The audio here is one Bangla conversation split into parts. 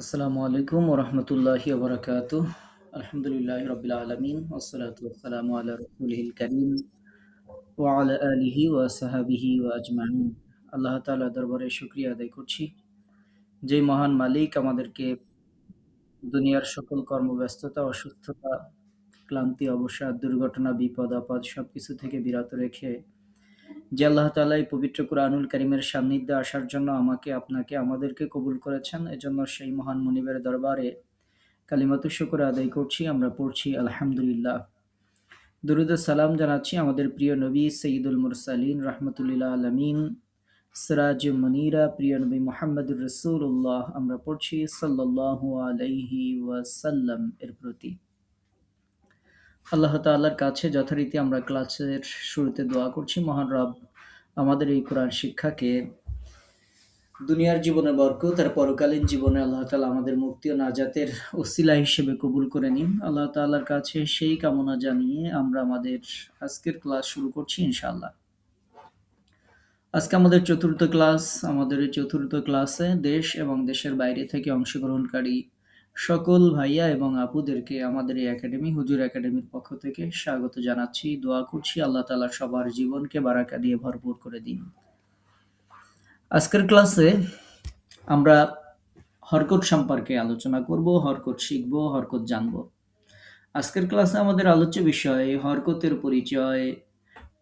আসসালামু আলাইকুম ওরহমতুল্লাহি ওবরাকাতুহ। আলহামদুলিল্লাহ রবিল আলমিন ওসলাতু ওয়াসসালামু আলা রসুলিহিল করিম ওয়া আলা আলিহি ওয়া সাহাবিহি ওয়া আজমাইন। আল্লাহ তাআলা দরবারে শুকরিয়া আদায় করছি, যে মহান মালিক আমাদেরকে দুনিয়ার সকল কর্মব্যস্ততা, অসুস্থতা, ক্লান্তি, অবসাদ, দুর্ঘটনা, বিপদ আপদ সবকিছু থেকে বিরত রেখে যে আল্লাহ তাআলা এই পবিত্র কুরআনুল কারীমের সান্নিধ্যে আসার জন্য আমাকে, আপনাকে, আমাদেরকে কবুল করেছেন, এজন্য সেই মহান মুনিবের দরবারে কালিমাতু শুকর আদায় করছি। আমরা পড়ছি আলহামদুলিল্লাহ। দুরুদ ও সালাম জানাচ্ছি আমাদের প্রিয় নবী সৈয়দুল মুরসালিন রাহমাতুল্লিল আলামিন, সিরাজ মুনীরা, প্রিয় নবী মুহাম্মদুর রাসূলুল্লাহ, আমরা পড়ছি সাল্লাল্লাহু আলাইহি ওয়াসাল্লাম এর প্রতি। আল্লাহ তাআলার কাছে যথারীতি আমরা ক্লাসের শুরুতে দোয়া করছি, মহান রব আমাদের এই কোরআন শিক্ষাকে দুনিয়ার জীবনে বরকত আর পরকালীন জীবনে আল্লাহ তাআলা আমাদের মুক্তি ও নাজাতের ওসিলা হিসেবে কবুল করে নিন। আল্লাহ তাআলার কাছে সেই কামনা জানিয়ে আমরা আমাদের আজকের ক্লাস শুরু করছি ইনশাআল্লাহ। আজকে আমাদের চতুর্থ ক্লাস। আমাদের এই চতুর্থ ক্লাসে দেশ এবং দেশের বাইরে থেকে অংশগ্রহণকারী সকল ভাইয়া এবং আপুদেরকে আমাদের এই একাডেমি, হুজুর একাডেমির পক্ষ থেকে স্বাগত জানাচ্ছি। দোয়া করছি আল্লাহ তাআলা সবার জীবনকে বারাকা দিয়ে ভরপুর করে দিন। আজকের ক্লাসে আমরা হরকত সম্পর্কে আলোচনা করব, হরকত শিখব, হরকত জানব। আজকের ক্লাসে আমাদের আলোচ্য বিষয় হরকতের পরিচয়,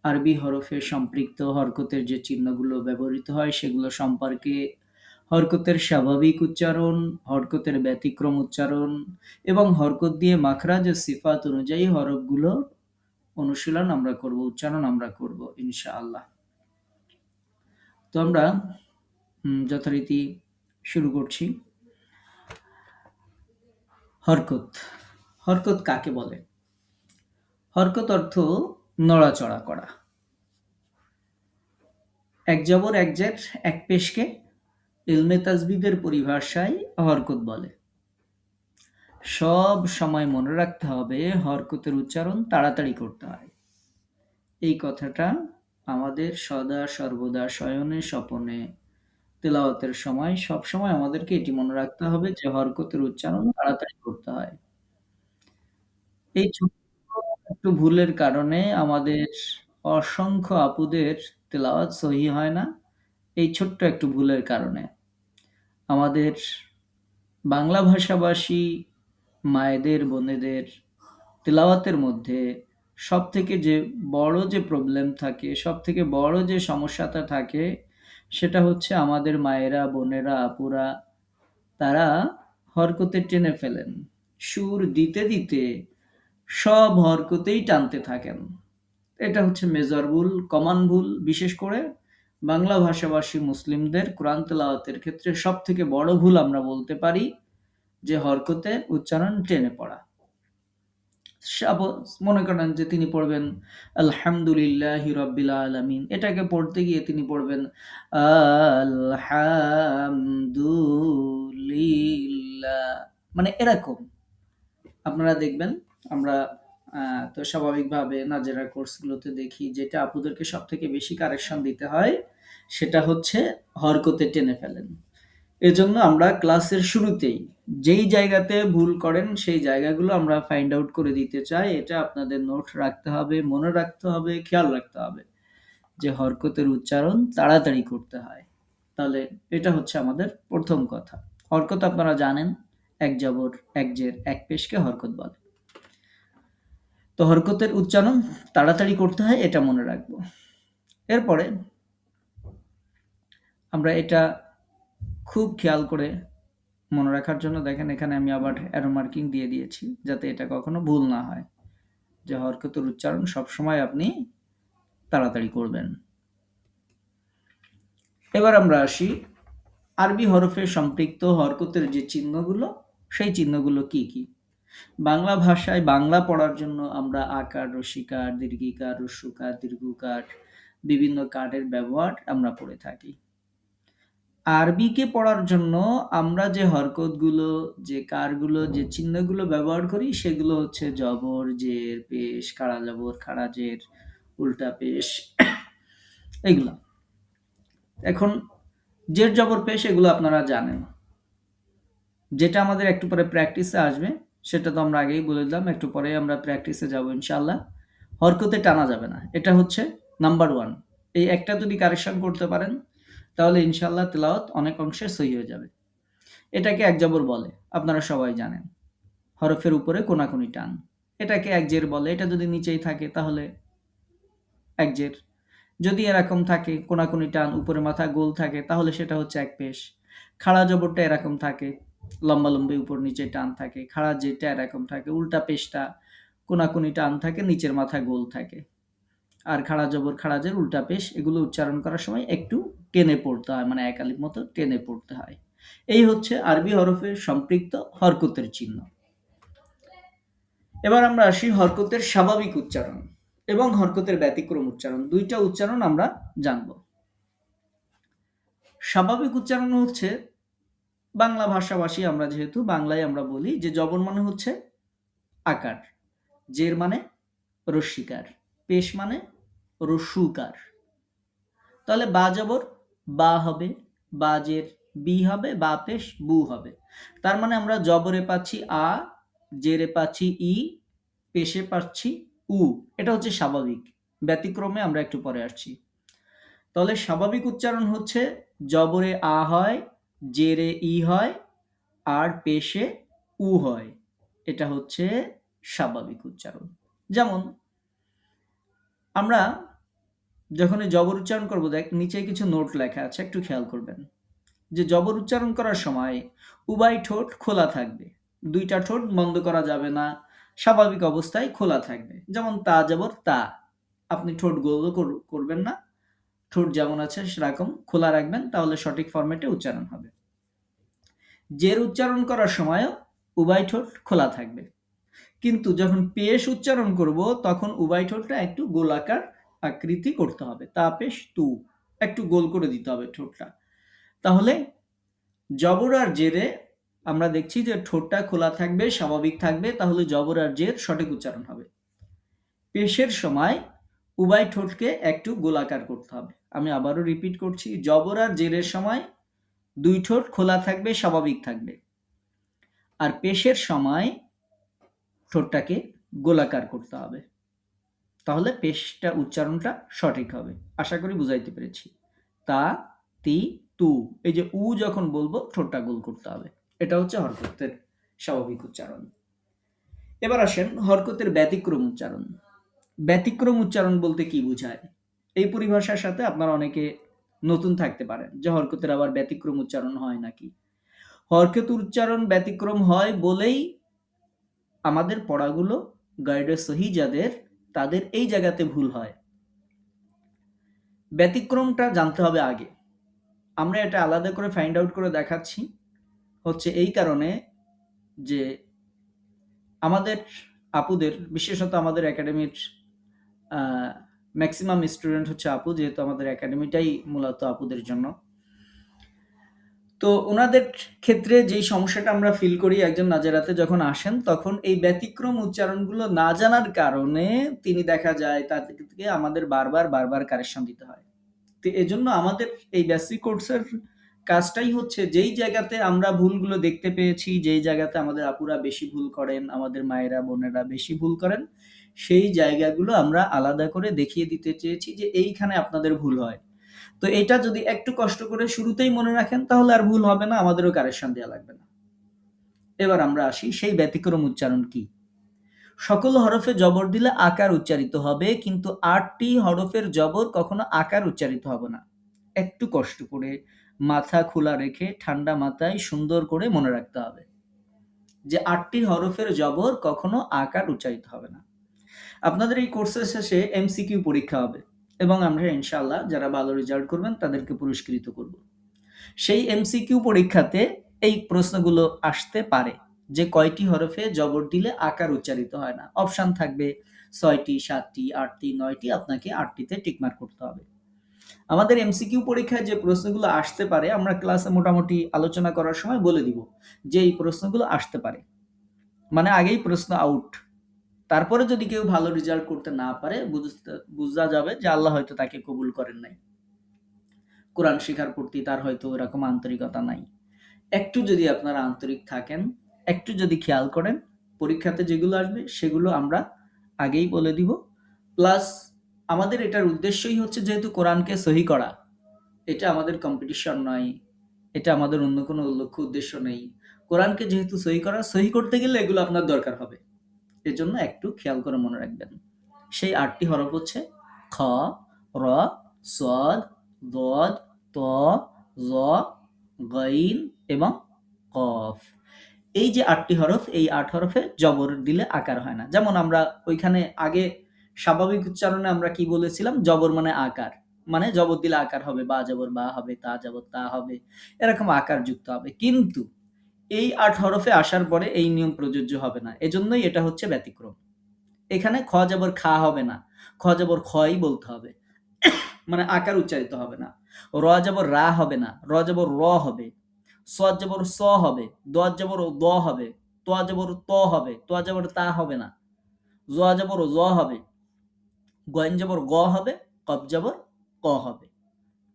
আরবি হরফে সম্পৃক্ত হরকতের যে চিহ্নগুলো ব্যবহৃত হয় সেগুলো সম্পর্কে, হরকতের স্বাভাবিক উচ্চারণ, হরকতের ব্যতিক্রম উচ্চারণ এবং হরকত দিয়ে মাখরাজ ও সিফাত অনুযায়ী হরফগুলো অনুশীলন আমরা করব, উচ্চারণ আমরা করব ইনশাআল্লাহ। তো আমরা যথারীতি শুরু করছি। হরকত। হরকত কাকে বলে? হরকত অর্থ নড়াচড়া করা। এক জবর এক জের এক পেশকে ইলমে তাজবিদের পরিভাষায় হরকত বলে। সব সময় মনে রাখতে হবে হরকতের উচ্চারণ তাড়াতাড়ি করতে হয়। এই কথাটা আমাদের সদা সর্বদা শয়নে স্বপনে তেলাওয়াতের সময় সব সময় আমাদেরকে এটি মনে রাখতে হবে যে হরকতের উচ্চারণ তাড়াতাড়ি করতে হয়। এই ছোট্ট একটু ভুলের কারণে আমাদের অসংখ্য আপুদের তেলাওয়াত সহি হয় না। এই ছোট্ট একটু ভুলের কারণে আমাদের বাংলা ভাষাভাষী মায়েদের, বোনেদের তেলাওয়াতের মধ্যে সবথেকে যে বড় যে প্রবলেম থাকে, সবথেকে বড় যে সমস্যাটা থাকে, সেটা হচ্ছে আমাদের মায়েরা, বোনেরা, আপুরা তারা হরকতে টেনে ফেলেন। সুর দিতে, দিতে সব হরকতেই টানতে থাকেন। এটা হচ্ছে মেজর ভুল, কমন ভুল। বিশেষ করে বাংলা ভাষাভাষী মুসলিমদের কোরআন তেলাওয়াতের ক্ষেত্রে সবথেকে বড় ভুল আমরা বলতে পারি যে হরকতে উচ্চারণ টেনে পড়া। মনে করেন যে তিনি পড়বেন আলহামদুলিল্লাহি রাব্বিল আলামিন, এটাকে পড়তে গিয়ে তিনি পড়বেন আলহামদুলিল্লাহ, মানে এরকম। আপনারা দেখবেন আমরা তো স্বাভাবিকভাবে নাজেরা কোর্সগুলোতে দেখি যেটা আপুদেরকে সবথেকে বেশি কারেকশন দিতে হয় সেটা হচ্ছে হরকতে টেনে ফেলেন। এজন্য আমরা ক্লাসের শুরুতেই যেই জায়গাতে ভুল করেন সেই জায়গাগুলো আমরা ফাইন্ড আউট করে দিতে চাই। এটা আপনাদের নোট রাখতে হবে, মনে রাখতে হবে, খেয়াল রাখতে হবে যে হরকতের উচ্চারণ তাড়াতাড়ি করতে হয়। তাহলে এটা হচ্ছে আমাদের প্রথম কথা। হরকত আপনারা জানেন, এক জবর এক জের এক পেশকে হরকত বলে। তো হরকতের উচ্চারণ তাড়াতাড়ি করতে হয়, এটা মনে রাখবো। এরপরে আমরা এটা খুব খেয়াল করে মনে রাখার জন্য দেখেন এখানে আমি আবার অ্যারো মার্কিং দিয়ে দিয়েছি যাতে এটা কখনো ভুল না হয়, যে হরকতের উচ্চারণ সবসময় আপনি তাড়াতাড়ি করবেন। এবার আমরা আসি আরবি হরফে সম্পৃক্ত হরকতের যে চিহ্নগুলো, সেই চিহ্নগুলো কি কি। বাংলা ভাষায় বাংলা পড়ার জন্য আমরা আকার, রসিকার, দীর্ঘিকার, হ্রস্বকার, দীর্ঘকার, বিভিন্ন কারের ব্যবহার আমরা করে থাকি। আরবিকে পড়ার জন্য আমরা যে হরকতগুলো, যে কারগুলো, যে চিহ্নগুলো ব্যবহার করি সেগুলো হচ্ছে জবর, জের, পেশ, খাড়া জবর, খাড়া জের, উল্টা পেশ, এগুলো। এখন জের, জবর, পেশ এগুলো আপনারা জানেন। যেটা আমাদের একটু পরে প্র্যাকটিসে আসবে, সেটা তো আমরা আগেই বলে দিলাম, একটু পরে আমরা প্র্যাকটিসে যাব ইনশাআল্লাহ। হরকতে টানা যাবে না, এটা হচ্ছে নাম্বার ওয়ান। এই একটা যদি কারেকশন করতে পারেন, তাহলে ইনশাআল্লাহ তেলাওয়াত অনেক অংশে সহি হয়ে যাবে। এটাকে এক জবর বলে, আপনারা সবাই জানেন। হরফের উপরে কোনাকুনি টান, এটাকে এক জের বলে। এটা যদি নিচেই থাকে তাহলে এক জের। যদি এরকম থাকে কোনাকুনি টান, উপরে মাথা গোল থাকে, তাহলে সেটা হচ্ছে এক পেশ। খাড়া জবরটা এরকম থাকে, লম্বালম্বি উপর নিচে টান থাকে। খাড়া যেটা এরকম থাকে, উল্টা পেশটা কোনাকুনি টান থাকে, নিচের মাথা গোল থাকে। আর খাড়া জবর, খাড়া জের, উল্টা পেশ, এগুলো উচ্চারণ করার সময় একটু টেনে পড়তে হয়, মানে এক আলিফ মতো টেনে পড়তে হয়। এই হচ্ছে আরবি হরফের সম্পৃক্ত হরকতের চিহ্ন। এবার আমরা আসি হরকতের স্বাভাবিক উচ্চারণ এবং হরকতের ব্যতিক্রম উচ্চারণ। দুইটা উচ্চারণ আমরা জানব। স্বাভাবিক উচ্চারণ হচ্ছে, বাংলা ভাষাভাষী আমরা যেহেতু, বাংলায় আমরা বলি যে জবর মানে হচ্ছে আকার, জের মানে রস্যিকার, পেশ মানে রস্যুকার। তাহলে বা জবর বা হবে, বা জের বি হবে, বা পেশ বু হবে। তার মানে আমরা জবরে পাচ্ছি আ, জেরে পাচ্ছি ই, পেশে পাচ্ছি উ। এটা হচ্ছে স্বাভাবিক। ব্যতিক্রমে আমরা একটু পরে আসছি। তাহলে স্বাভাবিক উচ্চারণ হচ্ছে জবরে আ হয়, জেরে ই হয়, আর পেশে উ হয়। এটা হচ্ছে স্বাভাবিক উচ্চারণ। যেমন আমরা যখন এই জবর উচ্চারণ করবো, দেখ নিচে কিছু নোট লেখা আছে, একটু খেয়াল করবেন যে জবর উচ্চারণ করার সময় উভয় ঠোঁট খোলা থাকবে, দুইটা ঠোঁট বন্ধ করা যাবে না, স্বাভাবিক অবস্থায় খোলা থাকবে। যেমন তা জবর তা, আপনি ঠোঁট গোল করবেন না, ঠোঁট যেমন আছে সেরকম খোলা রাখবেন, তাহলে সঠিক ফরম্যাটে উচ্চারণ হবে। জের উচ্চারণ করার সময়ও উভয় ঠোঁট খোলা থাকবে, কিন্তু যখন পেশ উচ্চারণ করব তখন উভয় ঠোঁটটা একটু গোলাকার আকৃতি করতে হবে। তা পেশ তু, একটু গোল করে দিতে হবে ঠোঁটটা। তাহলে জবর আর জেরে আমরা দেখছি যে ঠোঁটটা খোলা থাকবে, স্বাভাবিক থাকবে, তাহলে জবর আর জের সঠিক উচ্চারণ হবে। পেশের সময় উভয় ঠোঁটকে একটু গোলাকার করতে হবে। আমি আবারও রিপিট করছি, জবর আর জেরের সময় দুই ঠোঁট খোলা থাকবে, স্বাভাবিক থাকবে। আর পেশের সময় ঠোঁটটাকে গোলাকার করতে হবে, তাহলে পেশটা উচ্চারণটা সঠিক হবে। আশা করি বুঝাইতে পেরেছি। তা, তি, তু, এই যে উ যখন বলবো ঠোঁটটা গোল করতে হবে। এটা হচ্ছে হরকতের স্বাভাবিক উচ্চারণ। এবার আসেন হরকতের ব্যতিক্রম উচ্চারণ। ব্যতিক্রম উচ্চারণ বলতে কি বোঝায়? এই পরিভাষার সাথে আপনারা অনেকে নতুন থাকতে পারেন যে হরকতের আবার ব্যতিক্রম উচ্চারণ হয় নাকি। হরকত উচ্চারণ ব্যতিক্রম হয় বলেই আমাদের পড়াগুলো গাইডে সহি যাদের, তাদের এই জায়গাতে ভুল হয়। ব্যতিক্রমটা জানতে হবে আগে। আমরা এটা আলাদা করে ফাইন্ড আউট করে দেখাচ্ছি হচ্ছে এই কারণে যে আমাদের আপুদের, বিশেষত আমাদের একাডেমির ম্যাক্সিমাম স্টুডেন্ট হচ্ছে আপু, যেহেতু আমাদের একাডেমিটাই মূলত আপুদের জন্য। তো ওনাদের ক্ষেত্রে যেই সমস্যাটা আমরা ফিল করি, একজন নাজেরাতে যখন আসেন তখন এই ব্যতিক্রম উচ্চারণগুলো না জানার কারণে তিনি দেখা যায় তাদেরকে আমাদের বারবার কারেকশন দিতে হয়। তো এজন্য আমাদের এই বেসিক কোর্সের কাজটাই হচ্ছে যেই জায়গাতে আমরা ভুলগুলো দেখতে পেয়েছি, যেই জায়গাতে আমাদের আপুরা বেশি ভুল করেন, আমাদের মায়েরা বোনেরা বেশি ভুল করেন, সেই জায়গাগুলো আমরা আলাদা করে দেখিয়ে দিতে চেয়েছি যে এইখানে আপনাদের ভুল হয়। তো এটা যদি একটু কষ্ট করে শুরুতেই মনে রাখেন তাহলে আর ভুল হবে না, আমাদেরও কারেকশন দেওয়া লাগবে না। এবার আমরা আসি সেই ব্যতিক্রম উচ্চারণ কি। সকল হরফে জবর দিলে আকার উচ্চারিত হবে, কিন্তু ৮টি হরফের জবর কখনো আকার উচ্চারিত হবে না। একটু কষ্ট করে মাথা খোলা রেখে ঠান্ডা মাথায় সুন্দর করে মনে রাখতে হবে যে ৮টি হরফের জবর কখনো আকার উচ্চারিত হবে না। আপনাদের এই কোর্সের শেষে এমসিকিউ পরীক্ষা হবে এবং আমরা ইনশাআল্লাহ যারা ভালো রেজাল্ট করবেন তাদেরকে পুরস্কৃত করব। সেই এমসিকিউ পরীক্ষাতে এই প্রশ্নগুলো আসতে পারে যে কয়টি হরফে জবর দিলে আকার উচ্চারিত হয় না। অপশন থাকবে ৬টি, ৭টি, ৮টি, ৯টি, আপনাকে ৮টিতে টিকমার্ক করতে হবে। আমাদের এমসিকিউ পরীক্ষায় যে প্রশ্নগুলো আসতে পারে আমরা ক্লাসে মোটামুটি আলোচনা করার সময় বলে দিব যে এই প্রশ্নগুলো আসতে পারে, মানে আগেই প্রশ্ন আউট। তারপরে যদি কেউ ভালো রেজাল্ট করতে না পারে, বোঝা যাবে যে আল্লাহ হয়তো তাকে কবুল করেন নাই, কোরআন শেখার প্রতি তার হয়তো এরকম আন্তরিকতা নাই। একটু যদি আপনারা আন্তরিক থাকেন, একটু যদি খেয়াল করেন, পরীক্ষাতে যেগুলো আসবে সেগুলো আমরা আগেই বলে দিব। প্লাস আমাদের এটার উদ্দেশ্যই হচ্ছে যেহেতু কোরআনকে সহি করা, এটা আমাদের কম্পিটিশন নয়, এটা আমাদের অন্য কোনো লক্ষ্য উদ্দেশ্য নেই। কোরআনকে যেহেতু সহি করা, সহি করতে গেলে এগুলো আপনার দরকার হবে। এজন্য একটু খেয়াল করে মনে রাখবেন। সেই ৮টি হরফ হচ্ছে খ, র, সদ, দদ, ত, জ, গইন এবং কফ। এই যে ৮টি হরফ, এই ৮ হরফে জবর দিলে আকার হয় না। যেমন আমরা ওইখানে আগে স্বাভাবিক উচ্চারণে আমরা কি বলেছিলাম? জবর মানে আকার। মানে জবর দিলে আকার হবে, বা জবর বা হবে, তা জবর তা হবে। এরকম আকার যুক্ত হবে। কিন্তু এই ৮ হরফে আসার পরে এই নিয়ম প্রযোজ্য হবে না। এজন্যই এটা হচ্ছে ব্যতিক্রম। এখানে খ জবর খা হবে না। খ জবর খই বলতে হবে। মানে আকার উচ্চারিত হবে না। র জবর রা হবে না। র জবর র হবে। সদ জবর স হবে। দদ জবর দ হবে। ত জবর ত হবে। ত জবর তা হবে না। জ জবর জ হবে। গইন জবর গ হবে। কফ জবর ক হবে।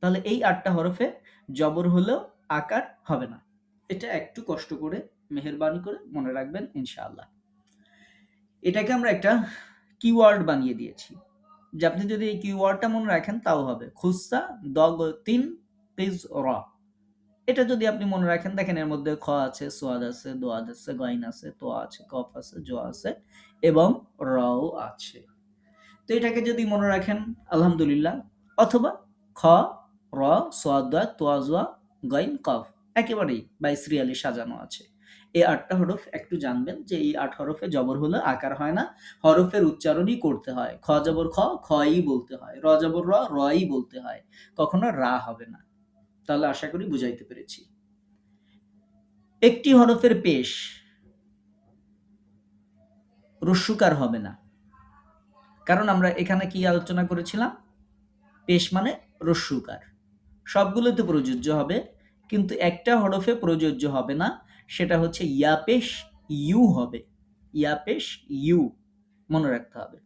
তাহলে এই ৮টা হরফে জবর হলেও আকার হবে না। এটা একটু কষ্ট করে মেহেরবানি করে মনে রাখবেন ইনশাআল্লাহ। এটাকে আমরা একটা কিওয়ার্ড বানিয়ে দিয়েছি, যে আপনি যদি এই কিওয়ার্ডটা মনে রাখেন তাও হবে। খুসা দগ তিন পিজ র। এটা যদি আপনি মনে রাখেন, দেখেন এর মধ্যে খ আছে, সোয়াদ আছে, দোয়াদ আছে, গইন আছে, তো আছে, কফ আছে, জ আছে এবং রও আছে। তো এটাকে যদি মনে রাখেন আলহামদুলিল্লাহ। অথবা খ, র, সোয়াদ, দোয়াদ, তোয়া, জোয়া, গইন, কফ একেবারেই বাই সিরিয়ালি সাজানো আছে। এই ৮টা হরফ একটু জানবেন যে এই ৮ হরফে জবর হলে আকার হয় না, হরফের উচ্চারণই করতে হয়। খ জবর খ, খই বলতে হয়। র জবর র, রই বলতে হয়। কখনো রা হবে না। তাহলে আশা করি বুঝাইতে পেরেছি। একটি হরফের পেশ রস্যুকার হবে না। কারণ আমরা এখানে কি আলোচনা করেছিলাম? পেশ মানে রস্যুকার। সবগুলোতে প্রযোজ্য হবে, কিন্তু একটা হরফে প্রযোজ্য হবে না। সেটা হচ্ছে ইয়া পেশ ইউ হবে। ইয়া পেশ ইউ মনে রাখতে হবে।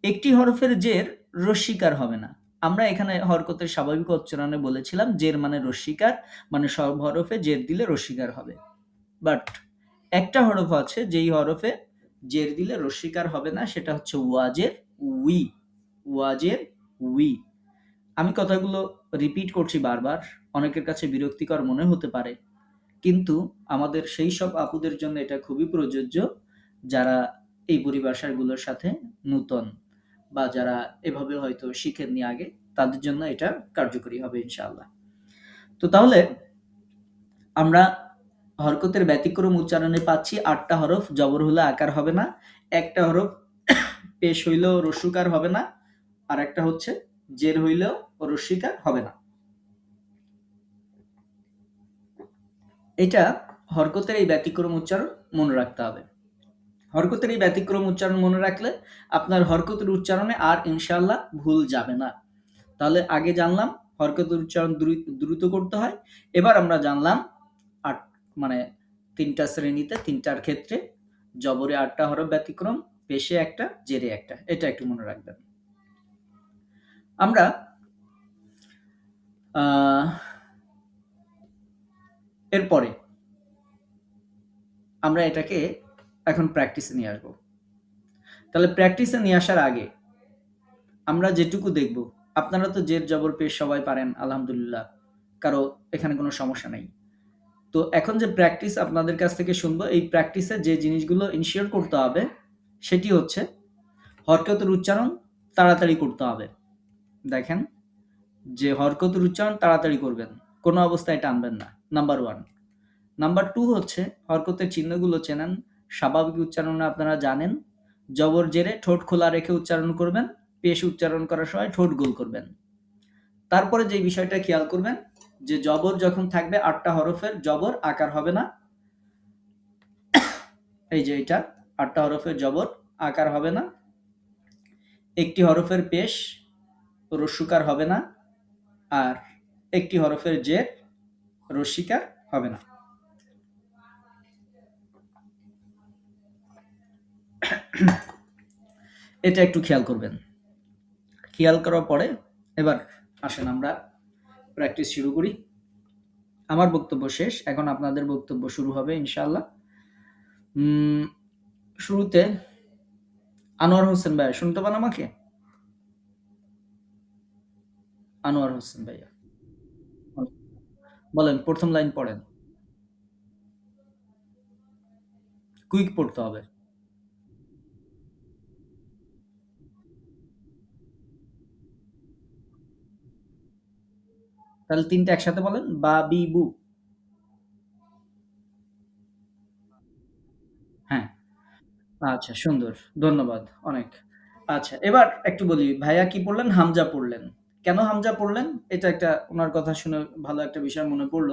একটি হরফের জের রস্যিকার হবে না। আমরা এখানে হরকতের স্বাভাবিক উচ্চারণে বলেছিলাম জের মানে রস্যিকার, মানে সব হরফে জের দিলে রস্যিকার হবে। বাট একটা হরফ আছে যেই হরফে জের দিলে রস্যিকার হবে না, সেটা হচ্ছে ওয়াজের উই। ওয়াজের উই। আমি কথাগুলো রিপিট করছি বারবার, অনেকের কাছে বিরক্তিকর মনে হতে পারে, কিন্তু আমাদের সেই সব আপুদের জন্য এটা খুবই প্রযোজ্য যারা এই পরিভাষাগুলোর সাথে নূতন, বা যারা এভাবে হয়তো শিখেননি আগে, তাদের জন্য এটা কার্যকরী হবে ইনশাআল্লাহ। তো তাহলে আমরা হরকতের ব্যতিক্রম উচ্চারণে পাচ্ছি ৮টা হরফ জবর হলে আকার হবে না, একটা হরফ পেশ হইলেও রস্যুকার হবে না, আর একটা হচ্ছে জের হইলেও রস্যিকার হবে না। এটা হরকতের এই ব্যতিক্রম উচ্চারণ মনে রাখতে হবে। হরকতের এই ব্যতিক্রম উচ্চারণ মনে রাখলে আপনার হরকতের উচ্চারণে আর ইনশাআল্লাহ ভুল যাবে না। তাহলে আগে জানলাম হরকতের উচ্চারণ দ্রুত করতে হয়। এবার আমরা জানলাম আট, মানে ৩টা শ্রেণীতে ৩টার ক্ষেত্রে জবরে ৮টা হরফ ব্যতিক্রম, পেশে একটা, জেরে একটা। এটা একটু মনে রাখবেন। আমরা এরপরে আমরা এটাকে এখন প্র্যাকটিসে নিয়ে আসবো। তাহলে প্র্যাকটিসে নিয়ে আসার আগে আমরা যেটুকু দেখব, আপনারা তো জের জবর পেশ সবাই পারেন আলহামদুলিল্লাহ, কারো এখানে কোনো সমস্যা নেই। তো এখন যে প্র্যাকটিস আপনাদের কাছ থেকে শুনবো, এই প্র্যাকটিসে যে জিনিসগুলো ইনশিওর করতে হবে সেটি হচ্ছে হরকতের উচ্চারণ তাড়াতাড়ি করতে হবে। দেখেন যে হরকতের উচ্চারণ তাড়াতাড়ি করবেন, কোনো অবস্থায় টানবেন না, নাম্বার 1। নাম্বার 2 হচ্ছে হরকতের চিহ্নগুলো চেনেন, স্বাভাবিক উচ্চারণে আপনারা জানেন। জবর জেরে ঠোঁট খোলা রেখে উচ্চারণ করবেন, পেশ উচ্চারণ করার সময় ঠোঁট গোল করবেন। তারপরে যে বিষয়টা খেয়াল করবেন যে জবর যখন থাকবে ৮টা হরফের জবর আকার হবে না। এই যে এটা ৮টা হরফের জবর আকার হবে না। একটি হরফের পেশ রস্যুকার হবে না, আর একটি হরফের জের রস্যিকার হবে না। এটা একটু খেয়াল করবেন। খেয়াল করার পরে এবার আসেন আমরা প্র্যাকটিস শুরু করি। আমার বক্তব্য শেষ। এখন আপনাদের বক্তব্য শুরু হবে ইনশাআল্লাহ। উম শুরুতে আনোয়ার হোসেন ভাইয়া শুনতে পান আমাকে? আনোয়ার হোসেন ভাইয়া। বলেন ১ম লাইন পড়েন। কুইক পড়তে হবে। তাহলে ৩ টা একসাথে বলেন। বাবিবু। হ্যাঁ, আচ্ছা সুন্দর। ধন্যবাদ অনেক। আচ্ছা এবার একটু বলি, ভাইয়া কি পড়লেন? হামজা পড়লেন। কেন হামজা পড়লেন? এটা একটা উনার কথা শুনে ভালো একটা বিষয় মনে পড়ল।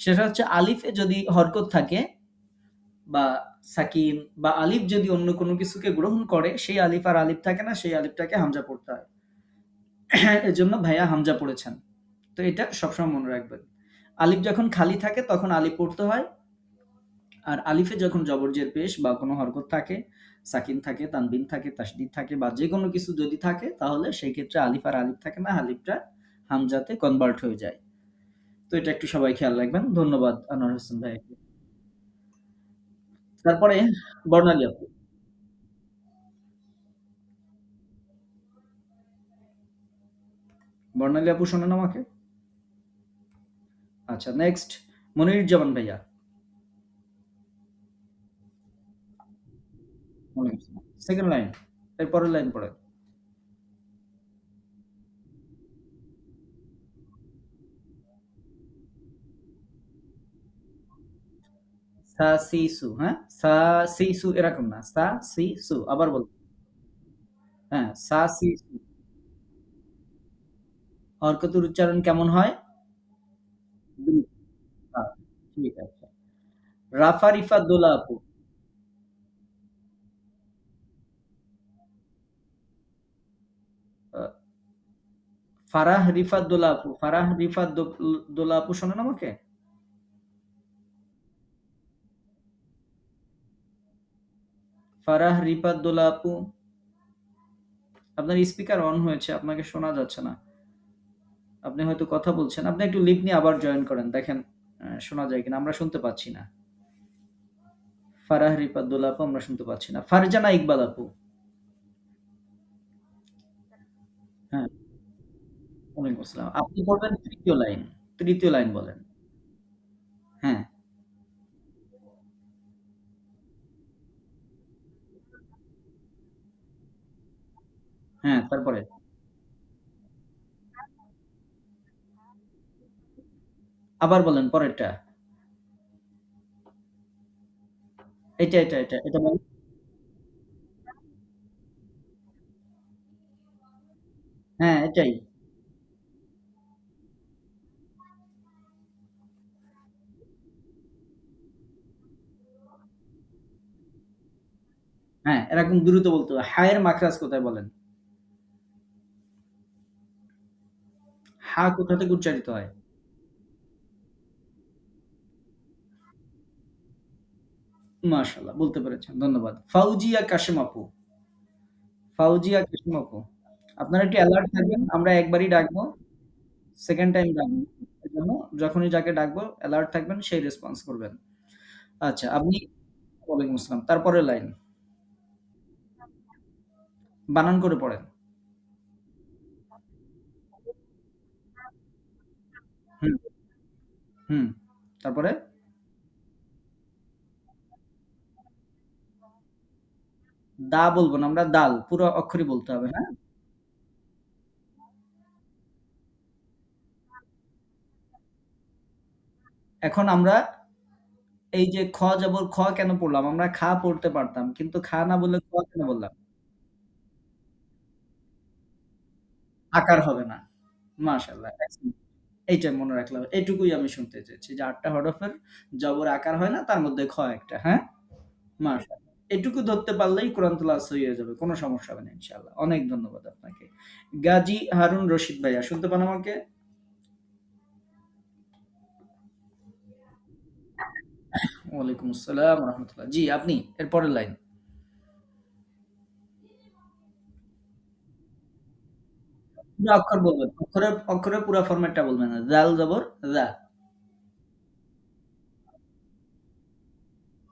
সেটা হচ্ছে আলিফে যদি হরকত থাকে বা সাকিন বা আলিফ যদি অন্য কোনো কিছুকে গ্রহণ করে, সেই আলিফ আর আলিফ থাকে না, সেই আলিফটাকে হামজা পড়তে হয়। এজন্য ভাইয়া হামজা পড়েছেন। তো এটা সবসময় মনে রাখবেন। আলিফ যখন খালি থাকে তখন আলিফ পড়তে হয়। আর আলিফে যখন জবর জের পেশ বা কোনো হরকত থাকে, সাকিন থাকে, তানবিন থাকে, তাসদিদ থাকে বা যেকোনো কিছু যদি থাকে তাহলে সেই ক্ষেত্রে আলিফ আর আলিফ থাকে না, আলিফটা হামজাতে কনভার্ট হয়ে যায়। তো এটা একটু সবাই খেয়াল রাখবেন। ধন্যবাদ আনোয়ার হোসেন ভাইয়াকে। তারপরে বর্ণালী আপু। বর্ণালী আপু শোনেন আমাকে? আচ্ছা নেক্সট মনিরুজ্জামান ভাইয়া। Second line. এর পরের লাইন পড়েন। সা সি সু, হ্যাঁ? সা সি সু এরকম না। সা সি সু। আবার বলুন। হ্যাঁ, সা সি সু। হরকতের উচ্চারণ কেমন হয়? দ্রুত। ঠিক আছে। রাফা রিফাত দোলা আপু। আ ফারাহ রিফাত দোলা আপু। ফারাহ রিফাত দোলা আপু শোনেন আমাকে? ফারাহ রিফাত দোলা আপু, আপনার স্পিকার অন হয়েছে, আপনাকে শোনা যাচ্ছে না। আপনি হয়তো কথা বলছেন। আপনি একটু লিভ নিয়ে আবার জয়েন করেন। দেখেন শোনা যায় কিনা। আমরা শুনতে পাচ্ছি না। ফারাহ রিফাত দোলা আপু আমরা শুনতে পাচ্ছি না। ফারজানা ইকবাল আপু। হ্যাঁ, ওয়ালাইকুম আসসালাম। আপনি বলবেন ৩য় লাইন। ৩য় লাইন বলেন। হ্যাঁ, হ্যাঁ, তারপরে? আবার বলেন পরেরটা। এটা বলেন। হ্যাঁ, এটাই। হ্যাঁ, এরকম দ্রুত বলতে হবে। হা এর মাখরাজ কোথায় বলেন? হা কোথা থেকে উচ্চারিত হয়? মাশাআল্লাহ বলতে পেরেছেন। ধন্যবাদ। ফাউজিয়া কাশেম আপু। ফাউজিয়া কাশেম আপু। আপনারা একটু এলার্ট থাকবেন। আমরা একবারই ডাকবো। সেকেন্ড টাইম ডাকবো না। এজন্য যখনই যাকে ডাকবো এলার্ট থাকবেন, সেই রেসপন্স করবেন। আচ্ছা, আপনি ওয়ালাইকুম আসসালাম। তারপরের লাইন। বানান করে পড়েন। হুম, হুম। তারপরে? দা বলব না, আমরা দাল। পুরো অক্ষরই বলতে হবে, হ্যাঁ? এখন আমরা এই যে জবর খ কেন পড়লাম? আমরা খা পড়তে পারতাম। কিন্তু খা না বললে কেন বললাম? আকার হবে না। মাশাআল্লাহ। এক্সেলেন্ট। এইটা মনে রাখলাম। এটুকুই আমি শুনতে চেয়েছি যে ৮ টা হরফের জবর আকার হয় না, তার মধ্যে খ একটা, হ্যাঁ? মাশাআল্লাহ। এটুকু ধরতে পারলেই কোরআন ক্লাস হয়ে যাবে। কোন সমস্যা হবে না ইনশাআল্লাহ। অনেক ধন্যবাদ আপনাকে। গাজী হারুন রশিদ ভাইয়া শুনতে পান আমাকে? ওয়ালাইকুম আসসালাম ওয়া রাহমাতুল্লাহ। জি, আপনি এর পরের লাইন। পুরা অক্ষর বলবেন। অক্ষরের পুরা ফরমেটটা বলবেন না। জাল জবর যা।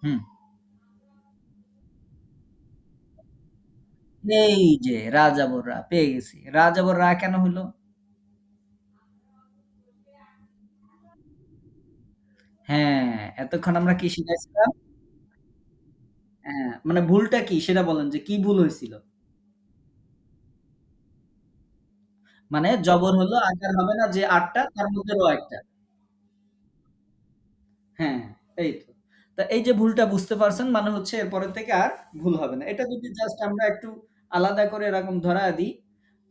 হুম। এই যে রাজাবর রা পেয়ে গেছি। রাজাবর রা কেন হইলো? হ্যাঁ, এতক্ষণ আমরা কি শিখাইছিলাম? হ্যাঁ, মানে ভুলটা কি সেটা বলেন যে কি ভুল হইছিল? মানে জবর হলো আকার হবে না যে ৮ টা তার মধ্যে র একটা। হ্যাঁ, এই তো। তা এই যে ভুলটা বুঝতে পারছেন মানে হচ্ছে এরপরের থেকে আর ভুল হবে না। এটা যদি জাস্ট আমরা একটু আলাদা করে এরকম ধরায় দিই,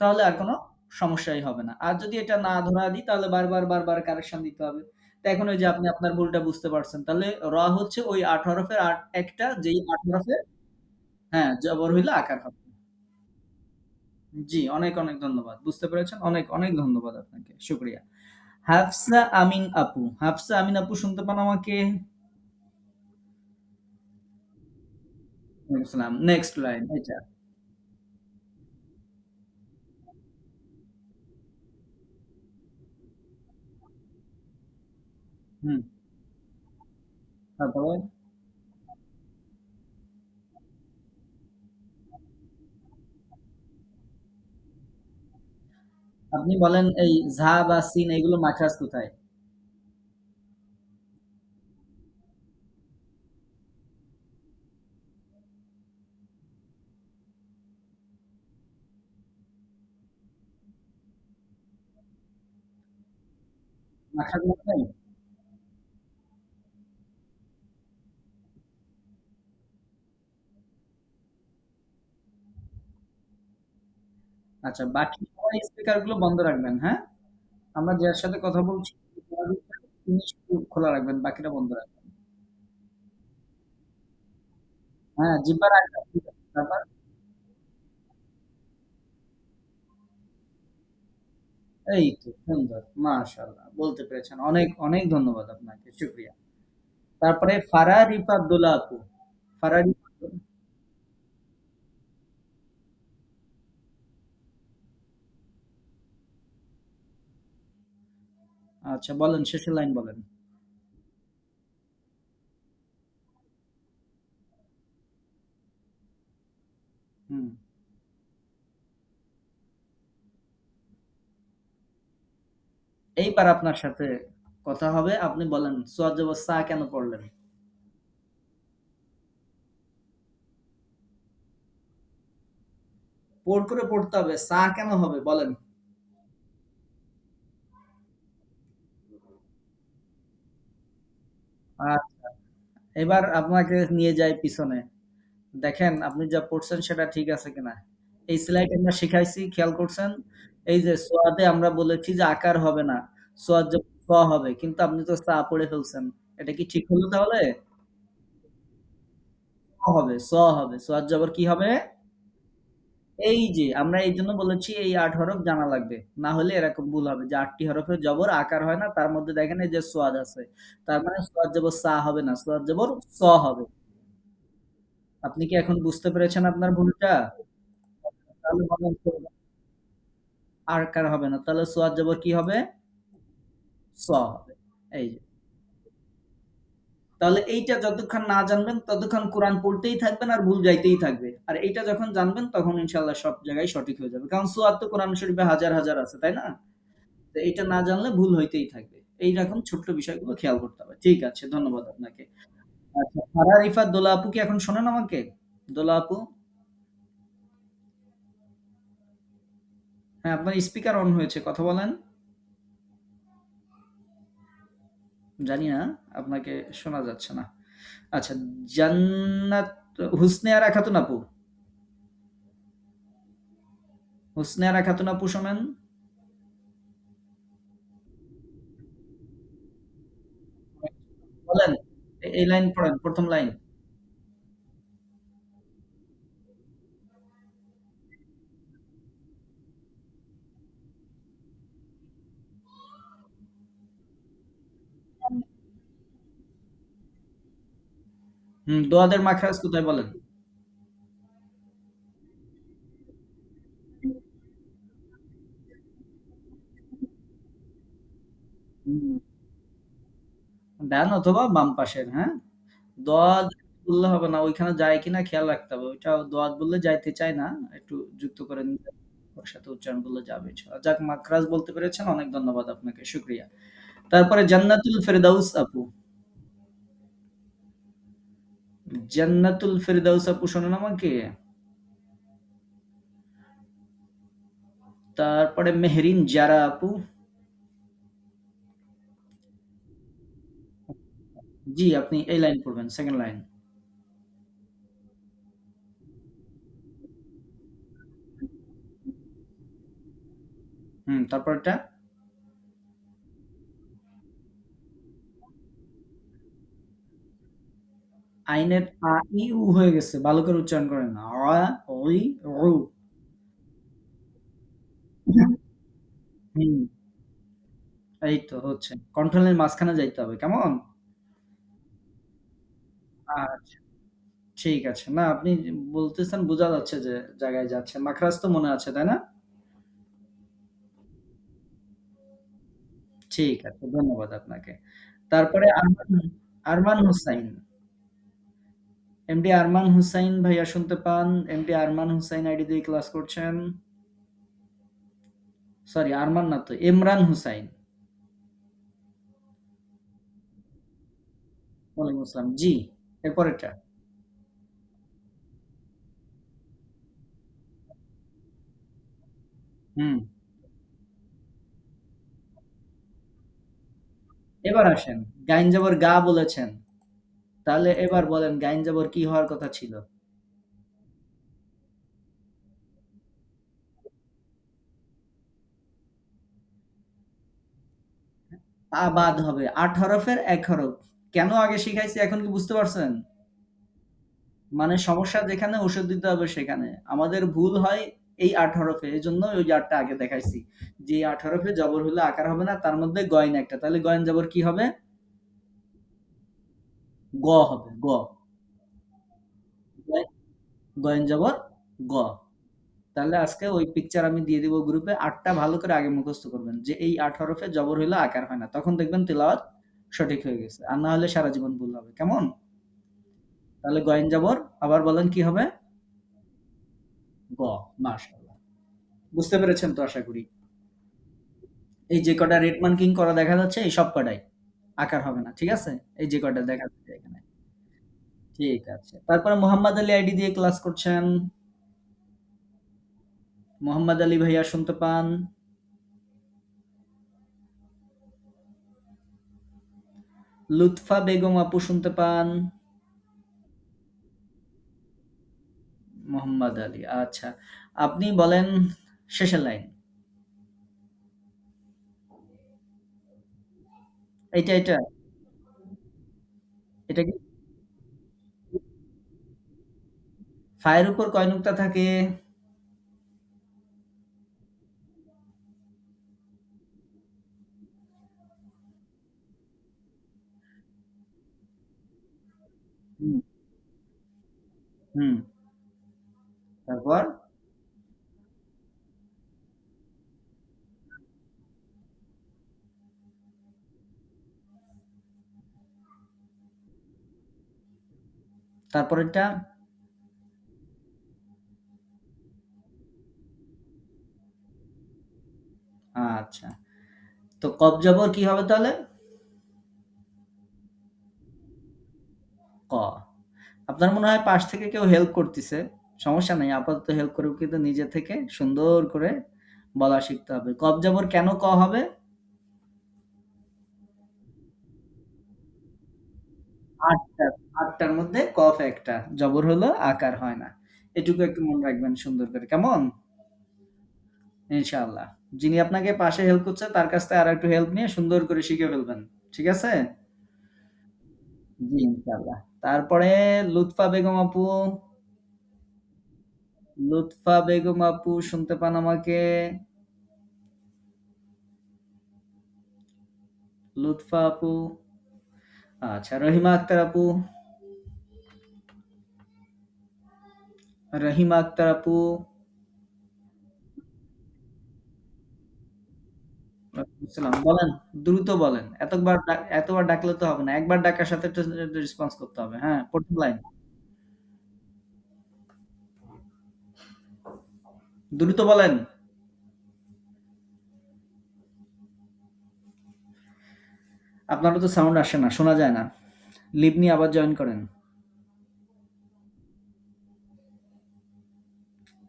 তাহলে আর কোন সমস্যাই হবে না। আর যদি এটা না ধরায় দিই তাহলে বারবার কারেকশন দিতে হবে। তো এখন ওই যে আপনি আপনার ভুলটা বুঝতে পারছেন। তাহলে হচ্ছে ওই ৮ হরফের একটা যেই ৮ হরফের হ্যাঁ, জবর হইলে আকার হবে। জি, অনেক ধন্যবাদ। বুঝতে পেরেছেন? অনেক ধন্যবাদ আপনাকে। শুকরিয়া। হাফসা আমিন আপু। হাফসা আমিন আপু শুনতে পান আমাকে? ওয়ালাইকুম আসসালাম। নেক্সট লাইন এটা। হুম, তারপরে আপনি বলেন এই ঝা বা সিন এগুলো মাখরাজ কোথায়? মাখরাজ মনে নাই? আচ্ছা বাকি সবাই স্পিকার গুলো বন্ধ রাখবেন, হ্যাঁ? আমরা যার সাথে কথা বলছি তিনি শুধু খোলা রাখবেন, বাকিটা বন্ধ রাখবেন। হ্যাঁ, জিহ্বা রাখবেন। ঠিক আছে। তারপর এই তো সুন্দর। মাশাআল্লাহ বলতে পেরেছেন। অনেক ধন্যবাদ আপনাকে। শুকরিয়া। তারপরে ফারা রিফা আব্দুল্লাহ আপু। ফারা রিফা আচ্ছা বলেন শেষের লাইন বলেন। হুম। এইবার আপনার সাথে কথা হবে। আপনি বলেন সুয়াদ জবর সা কেন পড়লেন? পোড় করে পড়তে হবে। সা কেন হবে বলেন? আচ্ছা, এবার আপনাকে নিয়ে যাই পিছনে। দেখেন আপনি যা পড়ছেন সেটা ঠিক আছে কিনা। এই স্লাইড আমরা শিখাইছি খেয়াল করছেন? এই যে সোয়াদে আমরা বলেছি যে আকার হবে না। সোয়াদ জবর স হবে। কিন্তু আপনি তো সা পড়ে ফেলছেন। এটা কি ঠিক হলো তাহলে? স হবে। সোয়াদ জবর কি হবে? এই যে আমরা এইজন্য বলেছি এই ৮ হরফ জানা লাগবে। না হলে এরকম ভুল হবে যে ৮ টি হরফের জবর আকার হয় না। তার মধ্যে দেখেন এই যে সোয়াদ আছে। তার মানে সোয়াদ জবর সা হবে না। সোয়াদ জবর স হবে। আপনি কি এখন বুঝতে পেরেছেন আপনার ভুলটা? তাহলে বলেন তো আকার হবে না। তাহলে সোয়াদ জবর কি হবে? স হবে। এই যে। তাহলে এইটা যতক্ষণ না জানবেন ততক্ষণ কোরআন পড়তেই থাকবেন আর ভুল যাইতেই থাকবে। আর এইটা যখন জানবেন তখন ইনশাআল্লাহ সব জায়গায় সঠিক হয়ে যাবে। কারণ সুয়াদ তো কোরআন শরীফে হাজার আছে, তাই না? তো এইটা না জানলে ভুল হইতেই থাকবে। এইরকম ছোট্ট বিষয়গুলো খেয়াল করতে হবে। ঠিক আছে, ধন্যবাদ আপনাকে। আচ্ছা, ফারহা রিফাত দোলা আপু কি এখন শোনেন আমাকে? দোলা আপু? হ্যাঁ, আপনার স্পিকার অন হয়েছে। কথা বলেন। জানি না, আপনাকে শোনা যাচ্ছে না। আচ্ছা, জান্নাত হুসনে আরা খাতুন আপু। হুসনে আরা খাতুন আপু শোনেন? বলেন। এই লাইন পড়েন, ১ম লাইন। হুম, দোয়াদের মাখরাজ কোথায় বলেন? হুম, ডান অথবা বাম পাশের, হ্যাঁ? দোয়াত বললে হবে না। ওইখানে যায় কিনা খেয়াল রাখতে হবে। ওইটা দোয়াত বললে যাইতে চায় না। একটু যুক্ত করে নিলে ওর সাথে উচ্চারণ করলে যাবে ইনশাআল্লাহ। যাক মাখরাজ বলতে পেরেছেন। অনেক ধন্যবাদ আপনাকে। শুকরিয়া। তারপরে জান্নাতুল ফেরদাউস আপু। জান্নাতুল ফেরদাউস আপু শোনেন আমাকে? তারপরে মেহরিন জারা আপু। জি, আপনি এই লাইন পড়বেন, 2nd লাইন। হুম, তারপরেরটা? আইনের আ, ই, উ হয়ে গেছে। ভালো করে উচ্চারণ করেন। আ, ই, উ। হুম, এই তো হচ্ছে। কন্ট্রোলের মাঝখানে যাইতে হবে। কেমন? আচ্ছা, ঠিক আছে। না আপনি বলতেছেন বোঝা যাচ্ছে যে জায়গায় যাচ্ছেন। মাখরাজ তো মনে আছে, তাই না? ঠিক আছে। ধন্যবাদ আপনাকে। তারপরে আরমান, আরমান হোসাইন। এমডি আরমান হুসাইন ভাইয়া শুনতে পান? এমডি আরমান হুসাইন আইডি দিয়ে ক্লাস করছেন। সরি, আরমান না তো, ইমরান হুসাইন। ওয়ালাইকুম আসসালাম। জি, এরপরেরটা। হুম। এবার আসেন। গাইন যাবর গা বলেছেন। তাহলে এবার বলেন গাইন যাবর কি হওয়ার কথা ছিল? আ বাদ হবে। ৮ হরফের ১ হরফ। কেন আগে শিখাইছি এখন কি বুঝতে পারছেন? মানে সমস্যা যেখানে ওষুধ দিতে হবে সেখানে। আমাদের ভুল হয় এই ৮ হরফে। এজন্য ওই যে ৮ টা আগে দেখাইছি। যে ৮ হরফে জবর হলে আকার হবে না, তার মধ্যে গইন একটা। তাহলে গইন জবর কি হবে? গ হবে, গ। গয় গয়েন জবর গ। তাহলে আজকে ওই পিকচার আমি দিয়ে দিব গ্রুপে। ৮ টা ভালো করে আগে মুখস্থ করবেন। যে এই ৮ হরফে জবর হইলে আকার হয় না। তখন দেখবেন তিলাওয়াত সঠিক হয়ে গেছে। আর না হলে সারা জীবন ভুল হবে। কেমন? তাহলে গয়েন জবর আবার বলেন কি হবে? গ। মাশাআল্লাহ। বুঝতে পেরেছেন তো আশা করি। এই যে কটা রেড মার্কিং করা দেখা যাচ্ছে এই সব কটাই আকার হবে না। ঠিক আছে? এই যে কটা দেখা যাচ্ছে এখানে। ঠিক আছে। তারপরে মোহাম্মদ আলী আইডি দিয়ে ক্লাস করছেন। মোহাম্মদ আলী ভাইয়া শুনতে পান? লুৎফা বেগম আপু শুনতে পান? মোহাম্মদ আলী। আচ্ছা। আপনি বলেন শেষের লাইন। এইটা। এটা কি ফায়ের উপর কয় নুক্তা থাকে? হুম, হুম। তারপর? তারপরেরটা? আচ্ছা। তো কব জবর কি হবে তাহলে? ক। আপনার মনে হয় পাশ থেকে কেউ হেল্প করতেছে। সমস্যা নাই। আপাতত হেল্প করুক কিন্তু নিজে থেকে সুন্দর করে বলা শিখতে হবে। কব জবর কেন ক হবে? ৮ টা, ৮ টার মধ্যে কফ একটা। জবর হলো আকার হয় না। এটুকু একটু মনে রাখবেন সুন্দর করে। কেমন? ইনশাআল্লাহ। যিনি আপনাকে পাশে হেল্প করছে তার কাছ থেকে আরেকটু হেল্প নিয়ে সুন্দর করে শিখে ফেলবেন। ঠিক আছে? জি, ইনশাআল্লাহ। তারপরে লুৎফা বেগম আপু, লুৎফা বেগম আপু শুনতে পান আমাকে? লুৎফা আপু। আচ্ছা, রহিমা আক্তার আপু, রহিমা আক্তার আপু, সালাম বলেন, দ্রুত বলেন। এতবার ডাকলে তো হবে না। একবার ডাকার সাথে তো রেসপন্স করতে হবে। হ্যাঁ, ১ম লাইন। দ্রুত বলেন। আপনারও তো সাউন্ড আসে না, শোনা যায় না। লিভ নিয়ে আবার জয়েন করেন।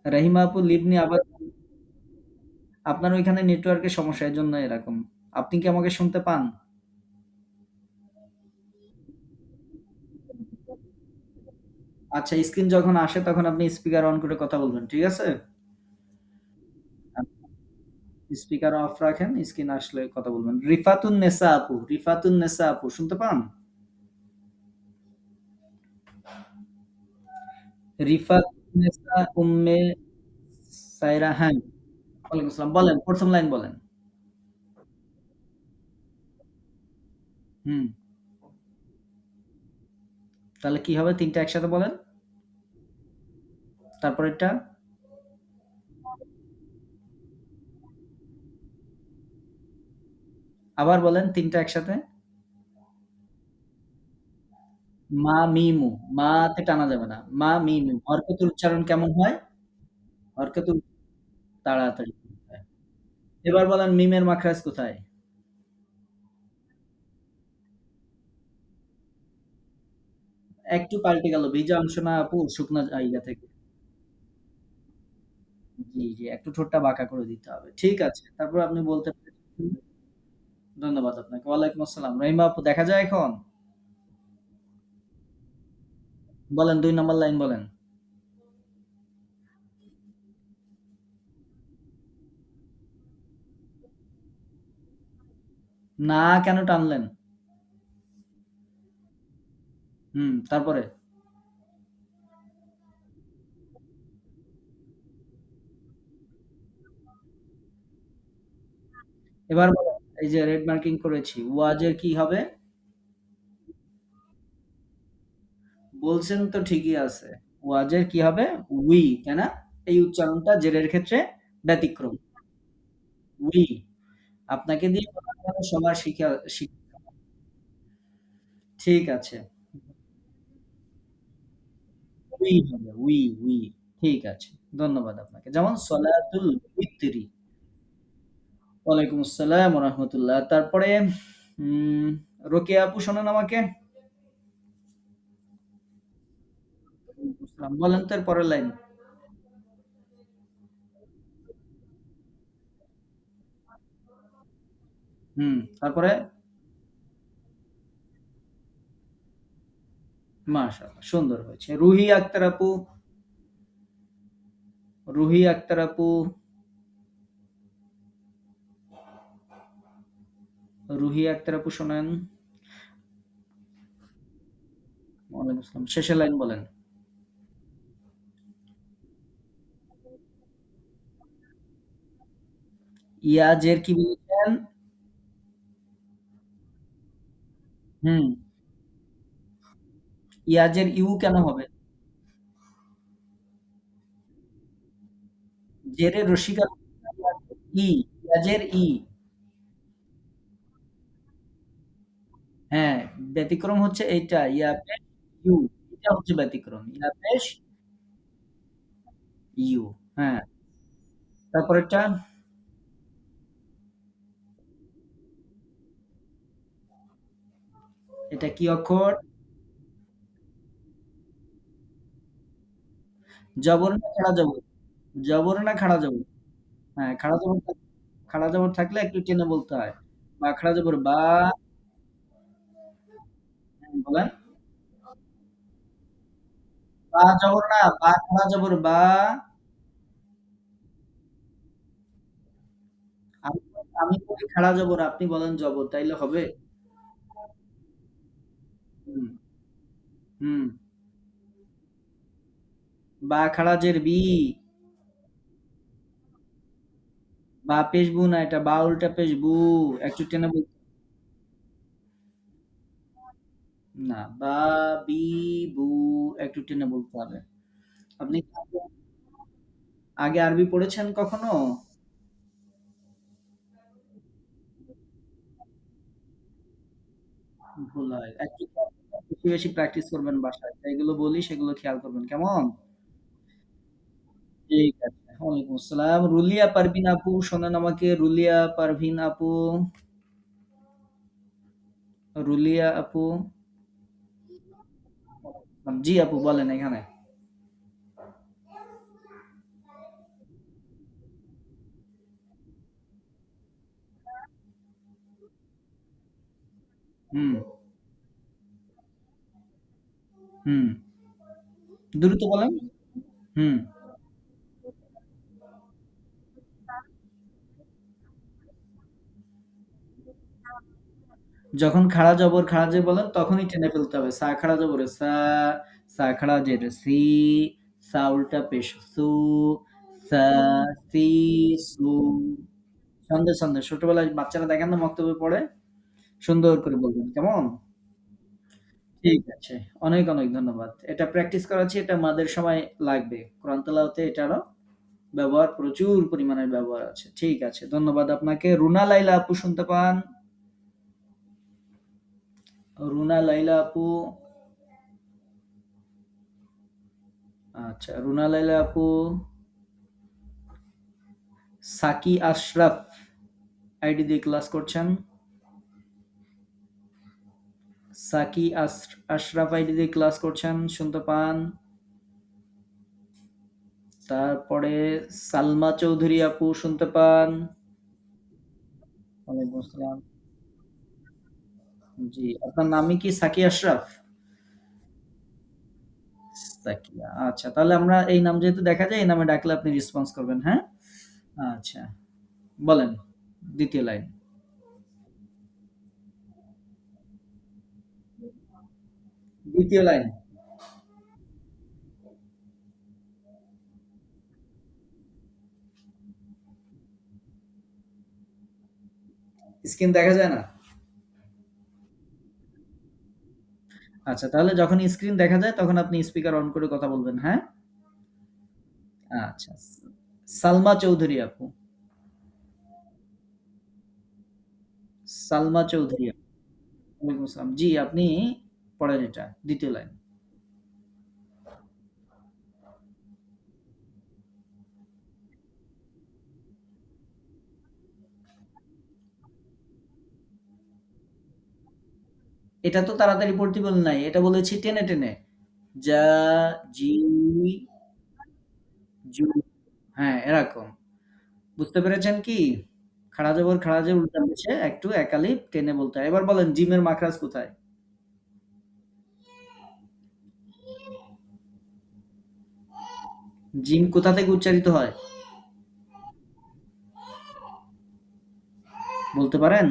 রাহিমা আপু লিভ নিয়ে আবার আপনার ওইখানে নেটওয়ার্কের সমস্যা এজন্য এরকম। আপনি কি আমাকে শুনতে পান? আচ্ছা, স্ক্রিন যখন আসে তখন আপনি স্পিকার অন করে কথা বলবেন। ঠিক আছে? স্পিকার অফ রাখেন, স্ক্রিন আসলে কথা বলবেন। রিফাতুন নেসা আপু শুনতে পান? রিফাতুন নেসা উম্মে সাইরা, হ্যাঁ। ওয়ালাইকুম আসসালাম। বলেন, ১ম লাইন বলেন। হুম। তাহলে কি হবে? ৩ টা একসাথে বলেন। তারপরেরটা? আবার বলেন ৩ টা একসাথে। মা মিমু। মাতে টানা যাবে না। মা মিমু। হরকতের উচ্চারণ কেমন হয়? হরকতের তাড়াতাড়ি হয়। এবার বলেন মিমের মাখরাজ কোথায়? একটু পাল্টে গেল। ভিজা অংশ না আপু, শুকনা জায়গা থেকে। জি, জি। একটু ঠোঁটটা বাঁকা করে দিতে হবে। ঠিক আছে। তারপর আপনি বলতে পেরেছেন। ধন্যবাদ আপনাকে। ওয়ালাইকুম আসসালাম। রহিমা আপু দেখা যায় এখন? বলেন ২ নাম্বার লাইন বলেন। না কেন টানলেন? হুম, তারপরে? এবার বলেন, এই যে রেড মার্কিং করেছি। ওয়াজের কি হবে? বলছেন তো ঠিকই আছে। ওয়াজের কি হবে? উই, তাই না? এই উচ্চারণটা জেরের ক্ষেত্রে ব্যতিক্রম। উই। আপনাকে দিয়ে করানো হলো সবার ঠিক আছে। উই হবে, উই, উই। ঠিক আছে। ধন্যবাদ আপনাকে। যেমন সলাতুল ফিতরি। ওয়ালাইকুম আসসালাম ওয়া রাহমাতুল্লাহ। তারপরে উম রোকেয়া আপু শোনেন আমাকে? ওয়ালাইকুম আসসালাম। বলেন তো এর পরের লাইন। হুম, তারপরে? মাশাআল্লাহ সুন্দর হয়েছে। রুহি আক্তার আপু, রুহি আক্তার আপু শোনেন? ওয়ালাইকুম আসসালাম। শেষের লাইন বলেন। ইয়াজের কি বলেছেন? হুম, ইয়াজের ইউ কেন হবে? জেরের রসিকা ই, ইয়াজের ই। হ্যাঁ, ব্যতিক্রম হচ্ছে এইটা। ইয়া পেশ ইউ। এটা হচ্ছে ব্যতিক্রম। ইয়া পেশ ইউ। হ্যাঁ, তারপরেরটা? এটা কি অক্ষর? জবর না খাড়া জবর? জবর না খাড়া জবর? হ্যাঁ, খাড়া জবর থাকলে একটু টেনে বলতে হয়। বা খাড়া জবর বা। বলেন। বা জবর না, বা খাড়া জবর বা। আমি আমি বলি খাড়া জবর, আপনি বলেন জবর, তাইলে হবে? হুম, হুম। বা খাড়া জের বি। বা পেশ বু না, এটা বা উল্টা পেশ বু। একটু টেনে বলতে। না, বা বি বু, একটু টেনে বলতে হবে। আপনি কি আগে আরবি পড়েছেন কখনো? ভুল হয়। একটু বেশি, বেশি প্র্যাকটিস করবেন বাসায়। যেগুলো বলি সেগুলো খেয়াল করবেন। কেমন? ঠিক আছে। ওয়ালাইকুম আসসালাম। রুলিয়া পারভিন আপু শোনেন আমাকে। রুলিয়া পারভিন আপু, রুলিয়া আপু। জি আপু বলেন এখানে। হুম, হুম। দ্রুত বলেন। হুম। যখন খাড়া জবর খাড়া যে বলেন তখনই টেনে ফেলতে হবে। সা খাড়া জবরে সা, সা খাড়া জেরে সি, সা উল্টা পেশ সু, সা, সি, সু। সন্দেহ সন্দেহ ছোটবেলায় বাচ্চারা দেখেন না মক্তবে পড়ে, সুন্দর করে বলবেন কেমন? ঠিক আছে। অনেক, অনেক ধন্যবাদ। এটা প্র্যাকটিস করাচ্ছি, এটা মাদের সময় লাগবে। কোরআন তেলাওয়াতে এটারও ব্যবহার প্রচুর পরিমাণের ব্যবহার আছে। ঠিক আছে। ধন্যবাদ আপনাকে। রুনা লাইলা আপু শুনতে পান? রুনা লাইলা আপু। আচ্ছা, রুনা লাইলা আপু। সাকি আশরাফ আইডি দিয়ে ক্লাস করছেন। সাকি আশরাফ আইডি দিয়ে ক্লাস করছেন, শুনতে পান? তারপরে সালমা চৌধুরী আপু শুনতে পান? ওয়ালাইকুম আসসালাম। জি, আপনার নামই কি সাকি আশরাফ? সাকিয়া। আচ্ছা, তাহলে আমরা এই নাম যেহেতু দেখা যায়, এই নামে ডাকলে আপনি রেসপন্স করবেন, হ্যাঁ? আচ্ছা, বলেন। দ্বিতীয় লাইন। দ্বিতীয় লাইন। স্ক্রিন দেখা যায় না? আচ্ছা, তাহলে যখন স্ক্রিন দেখা যায় তখন আপনি স্পিকার অন করে কথা বলবেন, হ্যাঁ? আচ্ছা। সালমা চৌধুরী আপু। সালমা চৌধুরী আপু। ওয়ালাইকুম আসসালাম। জি, আপনি পড়েন এটা, দ্বিতীয় লাইন। এটা তো তাড়াতাড়ি পড়তে বলি নাই। এটা বলেছি টেনে, টেনে। যা, জি, জু। হ্যাঁ, এরকম। বুঝতে পেরেছেন কি? খাড়া জবর খাড়া যে উল্টা পেশে একটু একালিপ টেনে বলতে হয়। এবার বলেন জিমের মাখরাজ কোথায়? জিম কোথা থেকে উচ্চারিত হয়? বলতে পারেন?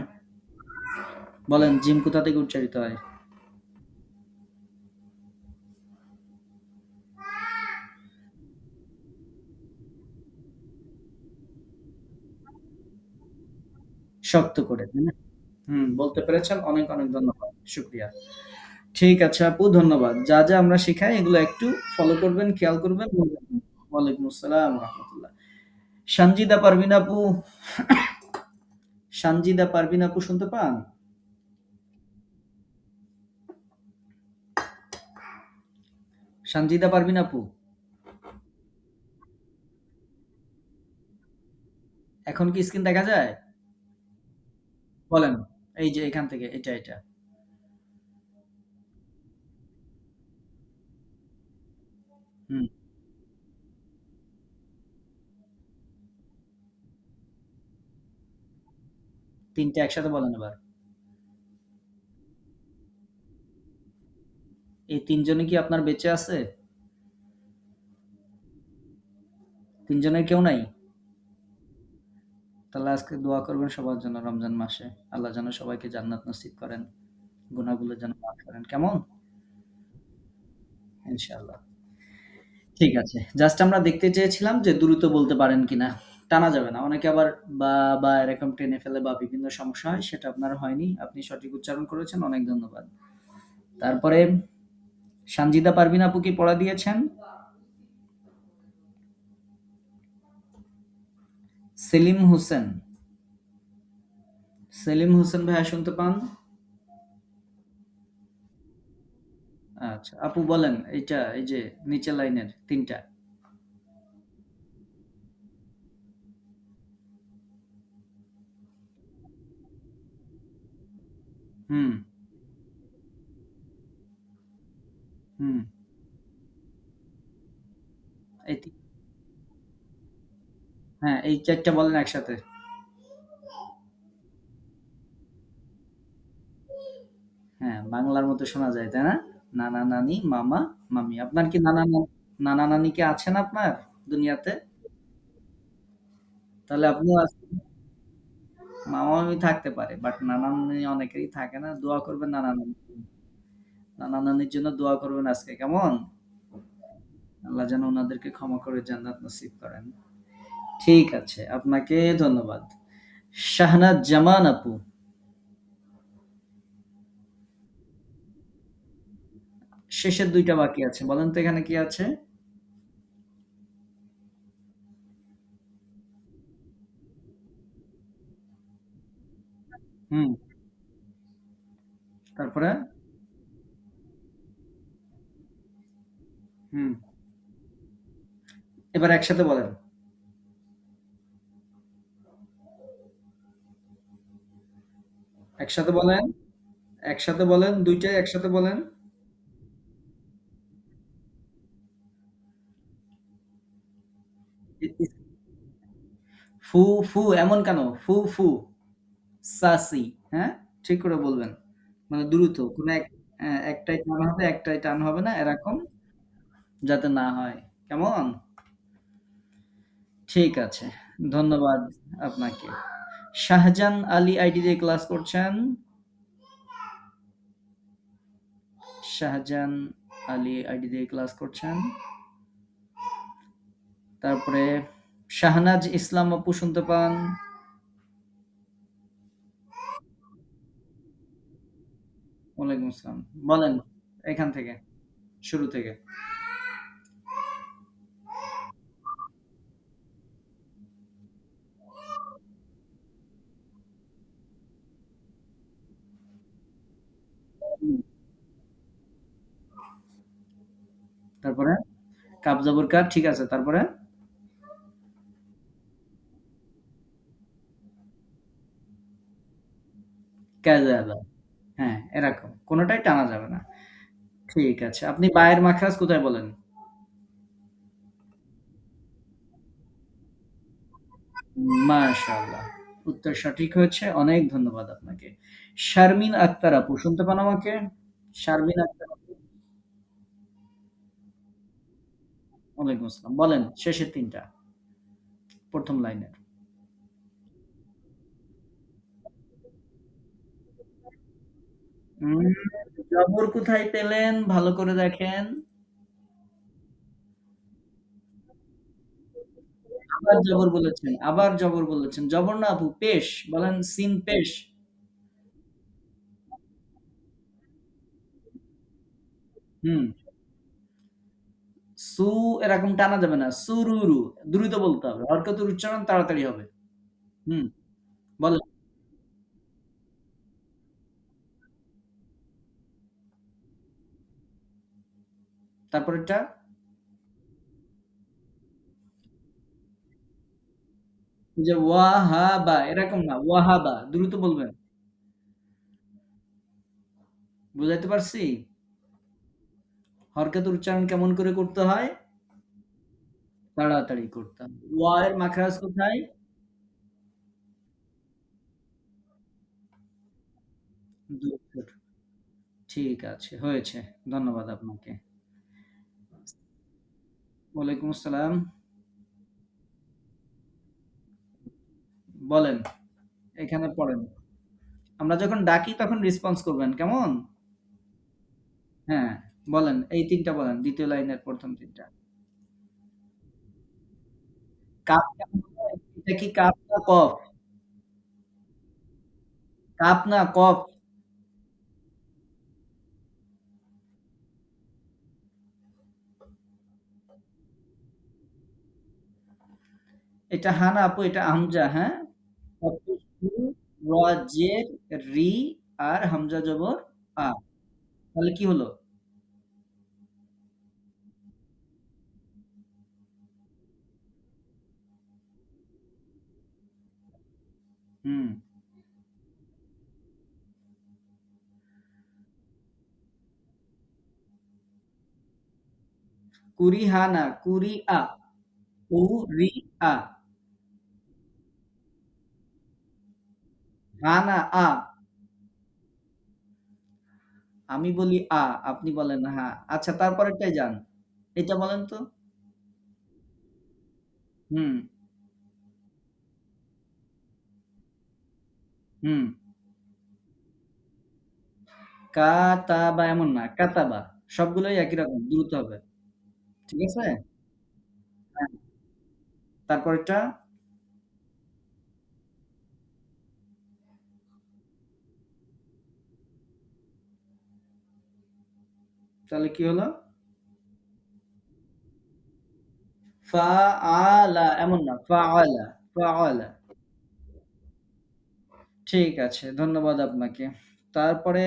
বলেন জিম কোথা থেকে উচ্চারিত হয়? শক্ত করে, তাই না? হুম, বলতে পেরেছেন। অনেক, অনেক ধন্যবাদ। শুকরিয়া। ঠিক আছে আপু, ধন্যবাদ। যা, যা আমরা শিখাই এগুলো একটু ফলো করবেন, খেয়াল করবেন। ওয়ালাইকুম আসসালাম ওয়া রাহমাতুল্লাহ। সানজিদা পারভিন আপু, সানজিদা পারভিন আপু শুনতে পান? সানজিদা পারভিন আপু, এখন কি স্ক্রিন দেখা যায়? বলেন। এই যে এখান থেকে এটা, এটা। হুম, ৩ টে একসাথে বলেন এবার। এই ৩ জনে কি আপনার বেঁচে আছে? ৩ জনের কেউ নাই? তাহলে আজকে দোয়া করবেন সবার জন্য রমজান মাসে। আল্লাহ যেন সবাইকে জান্নাত নসিব করেন। গুনাহগুলো যেন মাফ করেন। কেমন? ইনশাআল্লাহ। ঠিক আছে। জাস্ট আমরা দেখতে চেয়েছিলাম যে দ্রুত বলতে পারেন কিনা। টানা যাবে না। অনেকে আবার বা, বা এরকম টেনে ফেলে বা বিভিন্ন সমস্যা হয়, সেটা আপনার হয়নি। আপনি সঠিক উচ্চারণ করেছেন। অনেক ধন্যবাদ। তারপরে সানজিদা পারভিন আপু কি পড়া দিয়েছেন? সেলিম হোসেন। সেলিম হোসেন ভাইয়া শুনতে পান? আচ্ছা, আপু বলেন এইটা, এই যে নিচের লাইনের ৩ টা। হুম, হুম। এই তি হ্যাঁ, এই ৪ টা বলেন একসাথে। হ্যাঁ, বাংলার মতো শোনা যায়, তাই না? নানা, নানি, মামা, মামি। আপনার কি নানা, নানি কি আছেন আপনার দুনিয়াতে? তাহলে আপনিও মামা, মামি থাকতে পারে। বাট নানা, নানি অনেকেরই থাকে না। দোয়া করবেন নানা, নানির জন্য দোয়া করবেন আজকে, কেমন? আল্লাহ যেন উনাদেরকে ক্ষমা করে জান্নাত নসিব করেন। ঠিক আছে, আপনাকে ধন্যবাদ। শাহনাজ জামান আপু, শেষের ২ টা বাকি আছে। বলেন তো এখানে কি আছে? হুম, তারপরে? হুম, এবার একসাথে বলেন। একসাথে বলেন, একসাথে বলেন, ২ টাই একসাথে বলেন। ই ইস ফু, ফু এমন কেন? ফু, ফু, সাসি, হ্যাঁ? ঠিক করে বলবেন। মানে দ্রুত। কোন একটাই টান হবে, একটাই টান হবে না, এরকম যাতে না হয়। কেমন? ঠিক আছে। ধন্যবাদ আপনাকে। শাহজান আলী আইডি দিয়ে ক্লাস করছেন। শাহজান আলী আইডি দিয়ে ক্লাস করছেন। তারপরে শাহনাজ ইসলাম আপু শুনতে পান। ওয়ালাইকুম আসসালাম। বলেন এখান থেকে, শুরু থেকে। হুম, তারপরে? কাপ জবর কার, ঠিক আছে। তারপরে? কাযাবা। হ্যাঁ, এরকম। কোনটাই টানা যাবে না। ঠিক আছে। আপনি বায়ের মাখরাজ কোথায় বলেন? মাশাআল্লাহ। উত্তর সঠিক হয়েছে। অনেক ধন্যবাদ আপনাকে। শারমিন আক্তার আপু শুনতে পান আমাকে? শারমিন আক্তার আপু, ওয়ালাইকুম আসসালাম। বলেন শেষের ৩ টা, ১ম লাইনের। উম জবর কোথায় পেলেন? ভালো করে দেখেন। আবার জবর বলেছেন। জবর না আপু, পেশ। বলেন সিন পেশ। হুম। সু এরকম টানা যাবে না। সুরুরু। দ্রুত বলতে হবে। হরকতের উচ্চারণ তাড়াতাড়ি হবে। হুম, বলেন। তারপরেরটা? ওই যে ওয়াহাবা, এরকম না। ওয়াহাবা। দ্রুত বলবেন। বুঝাইতে পারছি? হরকতের উচ্চারণ কেমন করে করতে হয়? তাড়াতাড়ি করতে হবে। ওয়া এর মাখরাজ কোথায়? দূর। ঠিক আছে, হয়েছে। ধন্যবাদ আপনাকে। ওয়ালাইকুম আসসালাম। বলেন, এখানে পড়েন। আমরা যখন ডাকি তখন রেসপন্স করবেন, কেমন? হ্যাঁ, বলেন। এই ৩ টা বলেন। ২য় লাইনের ১ম ৩ টা। কাপ কেমন হয়? এটা কি কাপ না কফ? কাপ না কফ? এটা হা না আপু, এটা হামজা, হ্যাঁ? কফের শুরু, র জের, রি আর হামজা জবর আ। তাহলে কি হলো? হুম। কুরিহা না, কুরিআ। কুরিআ। হা না, আ। আমি বলি আ, আপনি বলেন হা। আচ্ছা, তারপরেরটায় যান। এটা বলেন তো? হুম, হুম। কাতাবা এমন না, কাতাবা। সবগুলোই একই রকম, দ্রুত হবে। ঠিক আছে? হ্যাঁ। তারপরেরটা? তাহলে কি হলো? ফাআলা এমন না, ফাআলা, ফাআলা। ঠিক আছে, ধন্যবাদ আপনাকে। তারপরে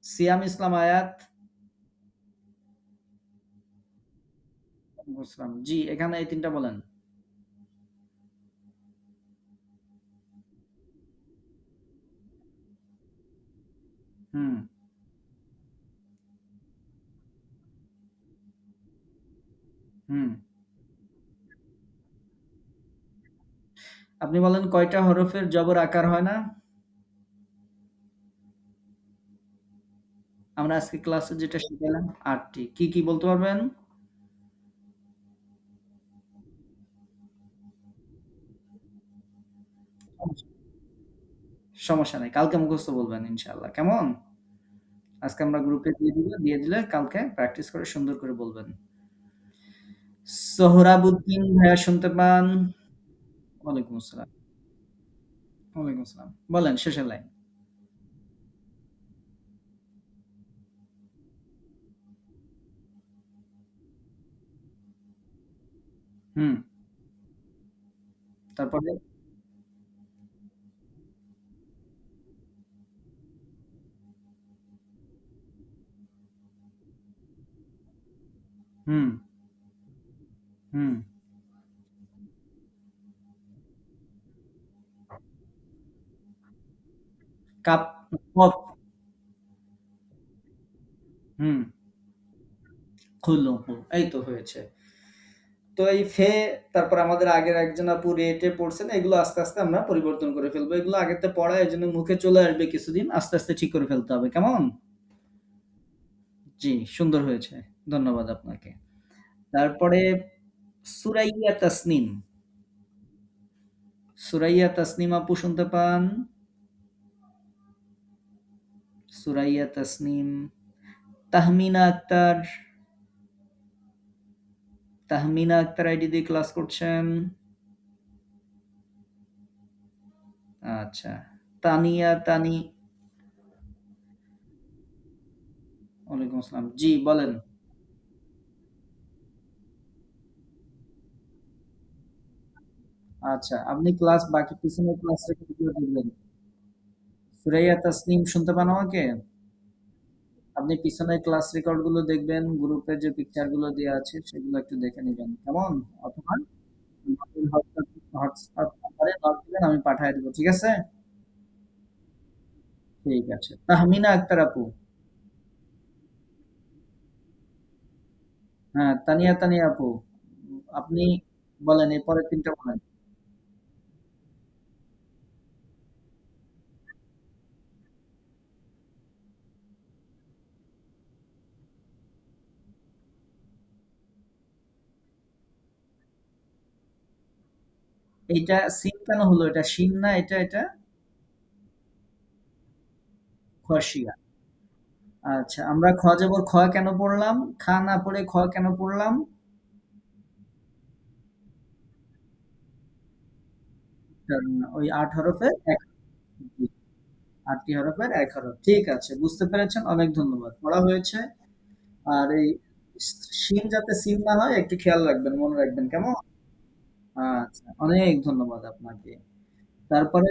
সিয়াম ইসলাম আয়াত। বুঝলাম। জি, এখানে এই ৩ টা বলেন। হুম, হুম। আপনি বলেন কয়টা হরফের জবর আকার হয় না? আমরা আজকে ক্লাসে যেটা শিখালাম ৮ টি। কি, কি বলতে পারবেন? সমস্যা নাই। কালকে মুখস্থ বলবেন ইনশাআল্লাহ। কেমন? আজকে আমরা গ্রুপে দিয়ে দিব। দিয়ে দিলে কালকে প্র্যাকটিস করে সুন্দর করে বলবেন। সোহরাবুদ্দিন ভাইয়া শুনতে পান? ওয়ালাইকুম আসসালাম। ওয়ালাইকুম আসসালাম। বলেন শেষের লাইন। হুম, তারপরে? হুম, হুম। কাপ, কফ। হুম, খুলুহু। এই তো হয়েছে। তো এই ফে, তারপর আমাদের আগের একজন আপু রেটে পড়ছেন, এগুলো আস্তে, আস্তে আমরা পরিবর্তন করে ফেলবো। এগুলো আগেতে পড়া, এজন্য মুখে চলে আসবে কিছুদিন। আস্তে, আস্তে ঠিক করে ফেলতে হবে। কেমন? জি, সুন্দর হয়েছে। ধন্যবাদ আপনাকে। তারপরে সুরাইয়া তাসনিম। সুরাইয়া তাসনিম আপু শুনতে পান? সুরাইয়া তাসনিম। তাহমিনা আক্তার। তাহমিনা আক্তার আইডি দিয়ে ক্লাস করছেন। আচ্ছা। তানিয়া তানি। ওয়ালাইকুম আসসালাম। জি, বলেন। আচ্ছা, আপনি ক্লাস বাকি পিছনের ক্লাস রেকর্ডগুলো দেখবেন। সুরাইয়া তাসনিম শুনতে পান আমাকে? আপনি পিছনের ক্লাস রেকর্ড গুলো দেখবেন, গ্রুপে যে পিকচার গুলো দেওয়া আছে সেগুলো একটু দেখে নিবেন। কেমন? অথবা আমাদের হোয়াটসঅ্যাপ নাম্বারে নক দিবেন, আমি পাঠিয়ে দেবো। ঠিক আছে? ঠিক আছে। তাহমিনা আক্তার আপু। হ্যাঁ, তানিয়া তানিয়া আপু। আপনি বলেন, এই পরের ৩ টা বলেন। এইটা সিন কেন হলো? এটা শিন না, এটা খসিয়া। আচ্ছা, আমরা খ যাবর খ কেন পড়লাম? খা না পড়ে খ কেন পড়লাম? কারণ ওই ৮ হরফের ১, জি, ৮ টি হরফের ১ হরফ। ঠিক আছে, বুঝতে পেরেছেন। অনেক ধন্যবাদ। পড়া হয়েছে। আর এই শিন যাতে সিন না হয় একটু খেয়াল রাখবেন, মনে রাখবেন। কেমন? আচ্ছা, অনেক ধন্যবাদ আপনাকে। তারপরে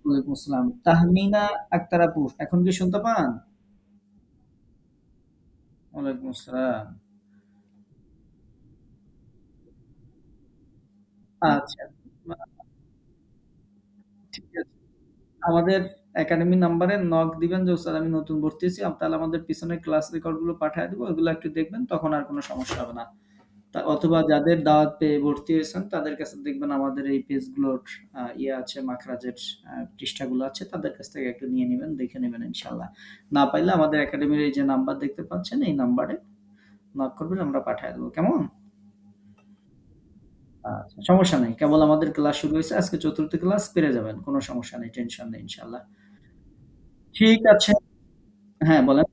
ওয়ালাইকুম আসসালাম। তাহমিনা আক্তার আপু, এখন কি শুনতে পান? ওয়ালাইকুম আসসালাম। আচ্ছা। ঠিক আছে। আমাদের একাডেমি নাম্বারে নক দিবেন যে, "স্যার আমি নতুন ভর্তি হইছি।" তাহলে আমাদের পিছনের ক্লাস রেকর্ড গুলো পাঠায় দিব। ওগুলো একটু দেখবেন, তখন আর কোনো সমস্যা হবে না। অথবা যাদের দাওয়াত পেয়ে ভর্তি হয়েছেন তাদের কাছে দেখবেন আমাদের এই পেজগুলোর ইয়ে আছে, মাখরাজের পৃষ্ঠাগুলো আছে, তাদের কাছ থেকে একটু নিয়ে নিবেন, দেখে নিবেন ইনশাআল্লাহ। না পাইলে আমাদের একাডেমির এই যে নাম্বার দেখতে পাচ্ছেন, এই নাম্বারে নক করবেন, আমরা পাঠায় দেব। কেমন? আচ্ছা, সমস্যা নাই। কেবল আমাদের ক্লাস শুরু হইছে। আজকে ৪র্থ ক্লাস, পেরে যাবেন। কোনো সমস্যা নেই, টেনশন নেই ইনশাআল্লাহ। ঠিক আছে। হ্যাঁ, বলেন।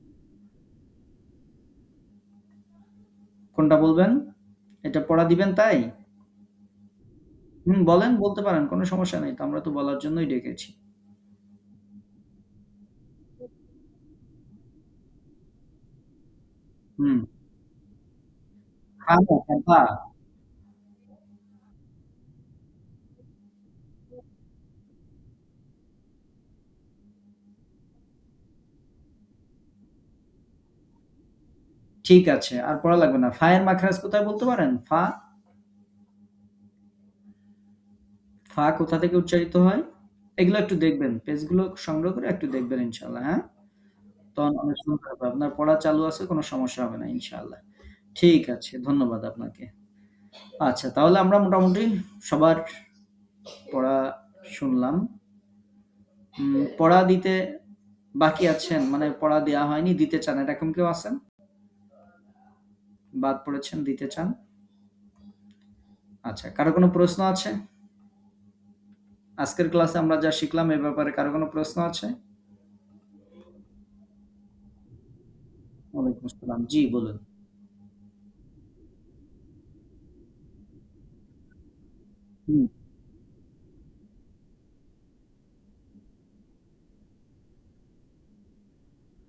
কোনটা বলবেন? এটা পড়া দিবেন তাই? বলেন, বলতে পারেন। কোনো সমস্যা নেই তো। আমরা তো বলার জন্যই ডেকেছি। হুম। খামো, খেপা। ঠিক আছে। আর পড়া লাগবে না। ফা এর মাখরাজ কোথায় বলতে পারেন? ফা? ফা কোথা থেকে উচ্চারিত হয়? এগুলো একটু দেখবেন। পেজগুলো সংগ্রহ করে একটু দেখবেন ইনশাআল্লাহ, হ্যাঁ? তখন অনেক সুন্দর হবে। আপনার পড়া চালু আছে, কোনো সমস্যা হবে না ইনশাআল্লাহ। ঠিক আছে। ধন্যবাদ আপনাকে। আচ্ছা, তাহলে আমরা মোটামুটি সবার পড়া শুনলাম। পড়া দিতে বাকি আছেন, মানে পড়া দেয়া হয়নি, দিতে চান, এরকম কেউ আছেন? বাদ পড়েছেন, দিতে চান? আচ্ছা, কারো কোনো প্রশ্ন আছে? আজকের ক্লাসে আমরা যা শিখলাম এ ব্যাপারে কারো কোনো প্রশ্ন আছে? ওয়ালাইকুম আসসালাম। জি, বলুন। হুম।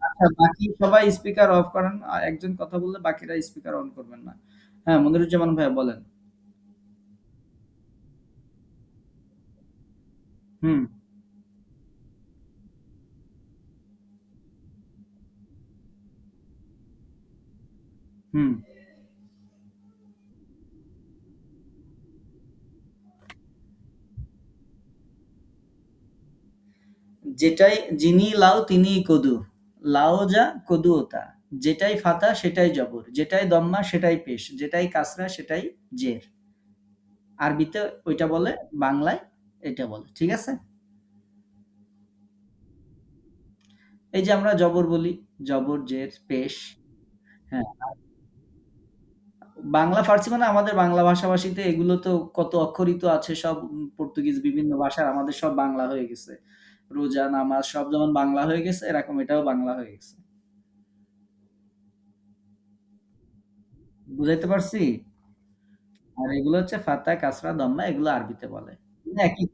আচ্ছা, বাকি সবাই স্পিকার অফ করেন। একজন কথা বললে বাকিরা স্পিকার অন করবেন না। হ্যাঁ, মনিরুজ্জামান ভাইয়া বলেন। হুম, হুম। যেটাই যিনি লাউ তিনিই কদু। লাও যা কদুও তা। যেটাই ফাতা সেটাই জবর। যেটাই দম্মা সেটাই পেশ। যেটাই কাসরা সেটাই জের। আরবিতে ওইটা বলে, বাংলায় এটা বলে। ঠিক আছে? এই যে আমরা জবর বলি, জবর, জের, পেশ। হ্যাঁ, বাংলা, ফার্সি মানে আমাদের বাংলা ভাষাভাষীতে এগুলো তো কত অক্ষরিত আছে সব, পর্তুগিজ বিভিন্ন ভাষার আমাদের সব বাংলা হয়ে গেছে। রোজা, নামাজ সব যেমন বাংলা হয়ে গেছে, এরকম এটাও বাংলা হয়ে গেছে। বুঝাইতে পারছি? আর এগুলো হচ্ছে ফাতা, কাসরা, দম্মা, এগুলো আরবিতে বলে। একই।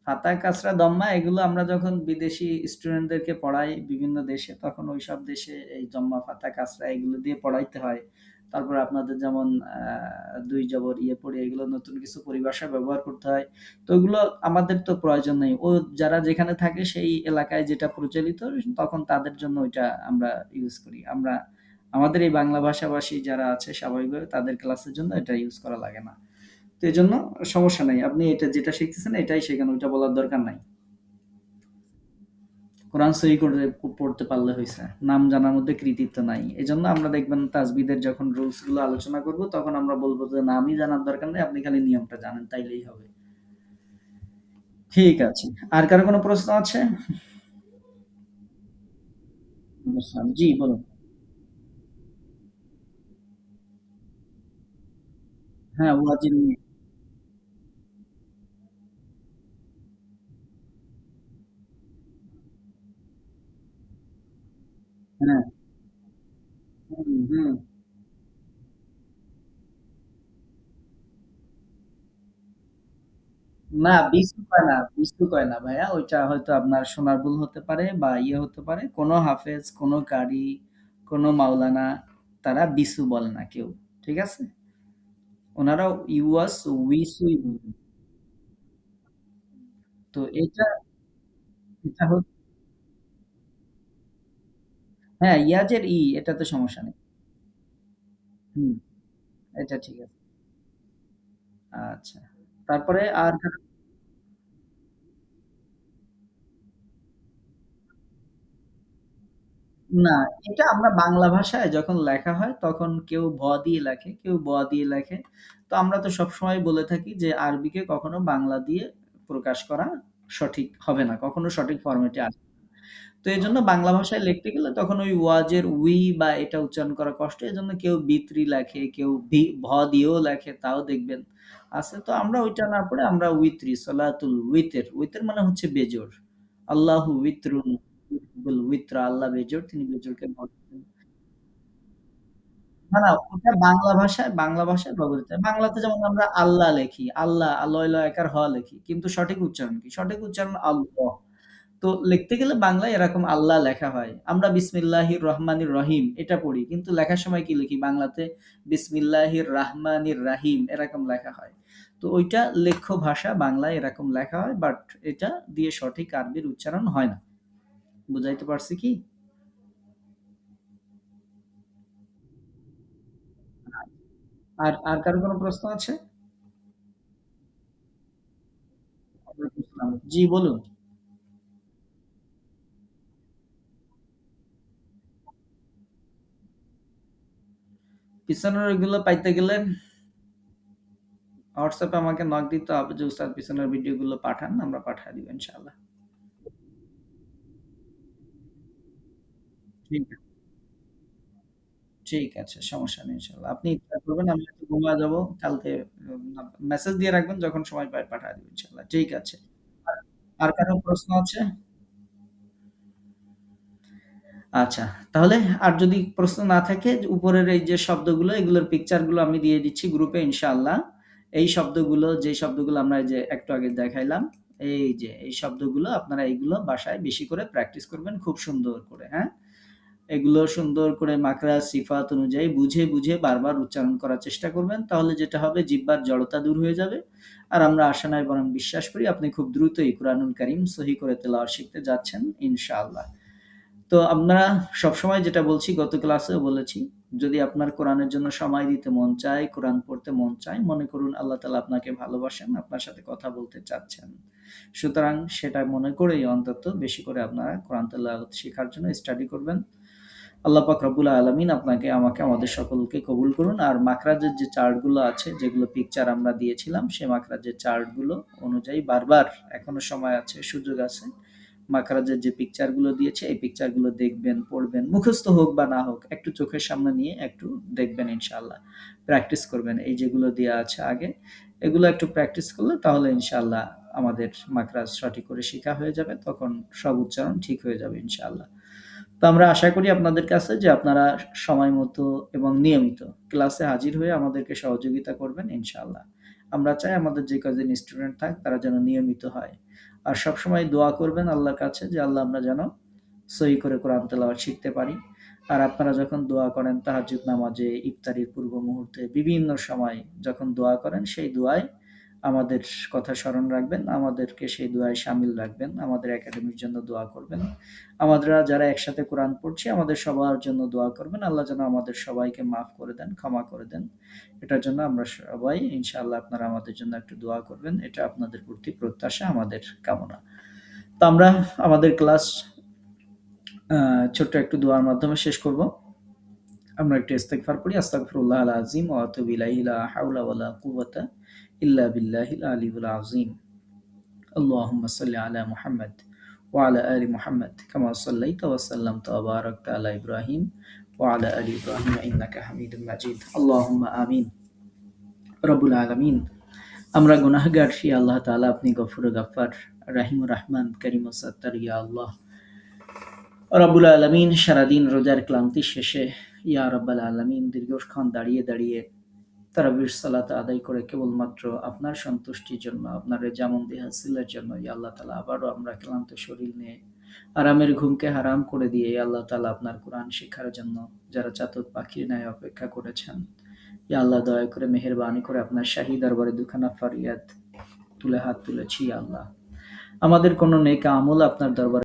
ফাতা, কাসরা, দম্মা এগুলো আমরা যখন বিদেশি স্টুডেন্টদেরকে পড়াই বিভিন্ন দেশে, তখন ওইসব দেশে এই জম্মা, ফাতা, কাসরা এগুলো দিয়ে পড়াইতে হয়। তারপরে আপনাদের যেমন ২ জবর, ইয়ে পড়ে এগুলো নতুন কিছু পরিভাষা ব্যবহার করতে হয়। তো ওগুলো আমাদের তো প্রয়োজন নেই। যারা যেখানে থাকে সেই এলাকায় যেটা প্রচলিত, তখন তাদের জন্য ওইটা আমরা ইউজ করি। আমাদের এই বাংলা ভাষাভাষী যারা আছে স্বাভাবিকভাবে তাদের ক্লাসের জন্য এটা ইউজ করা লাগে না। তো এজন্য সমস্যা নাই। আপনি এটা যেটা শিখতেছেন এটাই শেখান। ওইটা বলার দরকার নাই। কোরআন সহি করে পড়তে পারলে হইছে। নাম জানার মধ্যে কৃতিত্ব নাই। এজন্য আমরা দেখবেন তাজবিদের যখন রুলস গুলো আলোচনা করব তখন আমরা বলব যে নামই জানার দরকার নেই। আপনি খালি নিয়মটা জানেন তাইলেই হবে। ঠিক আছে। আর কারো কোনো প্রশ্ন আছে? বুঝলাম। জি, বলুন। হ্যাঁ, ওয়াজিব নিয়ে। হ্যাঁ। হুম, হুম। না, বিসু কয় না, বিসু কয় না ভাইয়া। ওইটা হয়তো আপনার শোনার ভুল হতে পারে বা ইয়ে হতে পারে। কোন হাফেজ, কোন কারি, কোন মাওলানা তারা বিসু বলে না কেউ। ঠিক আছে? উনারা ইউয়াস, উইসুই বলে। তো এটা এটা হচ্ছে, হ্যাঁ, ইয়াজের এটাতে সমস্যা নেই। হুম, এটা ঠিক আছে। আচ্ছা। তারপরে আর না, এটা আমরা বাংলা ভাষায় যখন লেখা হয় তখন কেউ ভ দিয়ে লেখে, কেউ ব দিয়ে লেখে। তো আমরা তো সবসময় বলে থাকি যে আরবিকে কখনো বাংলা দিয়ে প্রকাশ করা সঠিক হবে না। কখনো সঠিক ফরমেটে আসবে না। তো এজন্য বাংলা ভাষায় লিখতে গেলে তখন ওই ওয়াজের উই বা এটা উচ্চারণ করা কষ্ট। এজন্য কেউ বিত্রি লেখে, কেউ ভ দিয়েও লেখে তাও দেখবেন আছে। তো আমরা ওইটা না পড়ে আমরা উইত্রি, সলাতুল উইতের। উইতের মানে হচ্ছে বেজোড়। আল্লাহু উইত্রুন ইউহিব্বুল উইত্রা, আল্লাহ বেজোড়, তিনি বেজোড়কে ভালোবাসেন। না, না, ওটা বাংলা ভাষায় ব্যবহৃত হয়। বাংলাতে যেমন আমরা আল্লাহ লেখি, আল্লাহ, লয়, লয়কার হ লেখি। কিন্তু সঠিক উচ্চারণ কি? সঠিক উচ্চারণ আল্লাহ। তো লিখতে গেলে বাংলায় এরকম আল্লাহ লেখা হয়। আমরা বিসমিল্লাহির রহমানির রহিম এটা পড়ি। কিন্তু লেখার সময় কি লিখি? বাংলাতে বিসমিল্লাহির রাহমানির রাহিম এরকম লেখা হয়। তো ওইটা লেখ্য ভাষা বাংলায় এরকম লেখা হয়। বাট এটা দিয়ে সঠিক আরবির উচ্চারণ হয় না। বুঝাইতে পারছি কি? আর আর কারো কোনো প্রশ্ন আছে? ওয়ালাইকুম আসসালাম। জি বলুন। পিছনের ওইগুলো পাইতে গেলে হোয়াটসঅ্যাপে আমাকে নক দিতে হবে যে উস্তাদ পিছনের ভিডিওগুলো পাঠান, আমরা পাঠায় দিব ইনশাআল্লাহ। ঠিক আছে, ঠিক আছে, সমস্যা নেই ইনশাআল্লাহ। আপনি ট্রাই করবেন, আমি একটু ঘুমায় যাব। কালকে মেসেজ দিয়ে রাখবেন, যখন সময় পাই পাঠায় দিব ইনশাআল্লাহ। ঠিক আছে। আর আর কারো প্রশ্ন আছে? আচ্ছা, তাহলে আর যদি প্রশ্ন না থাকে, উপরের এই যে শব্দগুলো, এগুলোর পিকচারগুলো আমি দিয়ে দিচ্ছি গ্রুপে ইনশাআল্লাহ। এই শব্দগুলো, যে শব্দগুলো আমরা এই যে একটু আগে দেখাইলাম, এই যে এই শব্দগুলো আপনারা এইগুলো বাসায় বেশি করে প্র্যাকটিস করবেন খুব সুন্দর করে, হ্যাঁ? এগুলো সুন্দর করে মাকরাজ, সিফাত অনুযায়ী বুঝে, বুঝে বারবার উচ্চারণ করার চেষ্টা করবেন। তাহলে যেটা হবে জিহ্বার জড়তা দূর হয়ে যাবে। আর আমরা আশা নয় বরং বিশ্বাস করি আপনি খুব দ্রুতই কুরআনুল কারীম সহি করে তেলাওয়াত শিখতে যাচ্ছেন ইনশাআল্লাহ। তো আমরা সবসময় যেটা বলছি, গত ক্লাসেও বলেছি, যদি আপনার কোরআনের জন্য সময় দিতে মন চায়, কোরআন পড়তে মন চায়, মনে করুন আল্লাহ তাআলা আপনাকে ভালোবাসেন, আপনার সাথে কথা বলতে চাচ্ছেন। সুতরাং সেটা মনে করেই অন্তত বেশি করে আপনারা কোরআন তেলাওয়াত শিখার জন্য স্টাডি করবেন। আল্লাহ পাক রব্বুল আলামিন আপনাকে, আমাকে, আমাদের সকলকে কবুল করুন। আর মাখরাজের যে চার্টগুলো আছে, যেগুলো পিকচার আমরা দিয়েছিলাম, সেই মাখরাজের চার্টগুলো অনুযায়ী বারবার, এখনো সময় আছে, সুযোগ আছে, মাখরাজের যে পিকচারগুলো দিয়েছে এই পিকচারগুলো দেখবেন, পড়বেন। মুখস্থ হোক বা না হোক, একটু চোখের সামনে নিয়ে একটু দেখবেন ইনশাআল্লাহ। প্র্যাকটিস করবেন। এই যেগুলো দেয়া আছে আগে, এগুলো একটু প্র্যাকটিস করলে তাহলে ইনশাআল্লাহ আমাদের মাখরাজ সঠিক করে শিখা হয়ে যাবে। তখন সব উচ্চারণ ঠিক হয়ে যাবে ইনশাআল্লাহ। তো আমরা আশা করি আপনাদের কাছে যে আপনারা সময় মতো এবং নিয়মিত ক্লাসে হাজির হয়ে আমাদেরকে সহযোগিতা করবেন ইনশাআল্লাহ। আমরা চাই আমাদের যে কজন স্টুডেন্ট থাক তারা যেন নিয়মিত হয়। আর সবসময় দোয়া করবেন আল্লাহর কাছে যে আল্লাহ আমরা যেন সহি করে কোরআন তেলাওয়াত শিখতে পারি। আর আপনারা যখন দোয়া করেন তাহাজ্জুদ নামাজে, ইফতারির পূর্ব মুহূর্তে, বিভিন্ন সময় যখন দোয়া করেন, সেই দোয়ায় আমাদের কথা স্মরণ রাখবেন, আমাদেরকে সেই দোয়ায় শামিল রাখবেন, আমাদের একাডেমির জন্য দোয়া করবেন। আমরা যারা একসাথে কোরআন পড়ছি আমাদের সবার জন্য দোয়া করবেন। আল্লাহ যেন আমাদের সবাইকে মাফ করে দেন, ক্ষমা করে দেন। এটার জন্য আমরা সবাই ইনশাআল্লাহ, আপনারা আমাদের জন্য একটু দোয়া করবেন। এটা আপনাদের প্রতি প্রত্যাশা, আমাদের কামনা। তো আমরা আমাদের ক্লাস ছোট্ট একটু দোয়ার মাধ্যমে শেষ করব। আমরা একটু ইস্তেগফার পড়ি। আস্তাগফিরুল্লাহ আল আযীম ওয়া আতুবু ইলাইহি, লা হাওলা ওয়া লা কুওয়াতা ইল্লা বিল্লাহিল আলিয়্যিল আযীম। আল্লাহুম্মা সাল্লি আলা মুহাম্মাদ ওয়া আলা আলি মুহাম্মাদ কামা সাল্লাইতা ওয়া সাল্লামতা ওয়া বারাকতা আলা ইব্রাহিম ওয়া আলা আলি ইব্রাহিম ইন্নাকা হামিদুম মাজিদ। আল্লাহুম্মা আমিন। রব্বুল আলামিন, আমরা গুনাহগার, ইয়া আল্লাহ তাআলা আপনি গফুর গাফফার, রাহিমুর রাহমান, করিমুস সাত্তার, ইয়া আল্লাহ। রব্বুল আলামিন, সারাদিন রোজার ক্লান্তি শেষে ইয়া রাব্বাল আলামিন দীর্ঘক্ষণ দাঁড়িয়ে দাঁড়িয়ে তারাবির সালাত আদায় করে কেবলমাত্র আপনার সন্তুষ্টির জন্য, আপনার রেজামন্দি হাসিলের জন্য ইয়া আল্লাহ তাআলা আবারও আমরা ক্লান্ত শরীর নিয়ে আরামের ঘুমকে হারাম করে দিয়ে ইয়া আল্লাহ তাআলা আপনার কোরআন শিক্ষার জন্য যারা চাতক পাখির ন্যায় অপেক্ষা করেছেন, ইয়া আল্লাহ দয়া করে মেহেরবানি করে আপনার শাহী দরবারে দুখানা ফরিয়াদ তুলে হাত তুলেছি ইয়া আল্লাহ। আমাদের কোনো নেক আমল আপনার দরবারে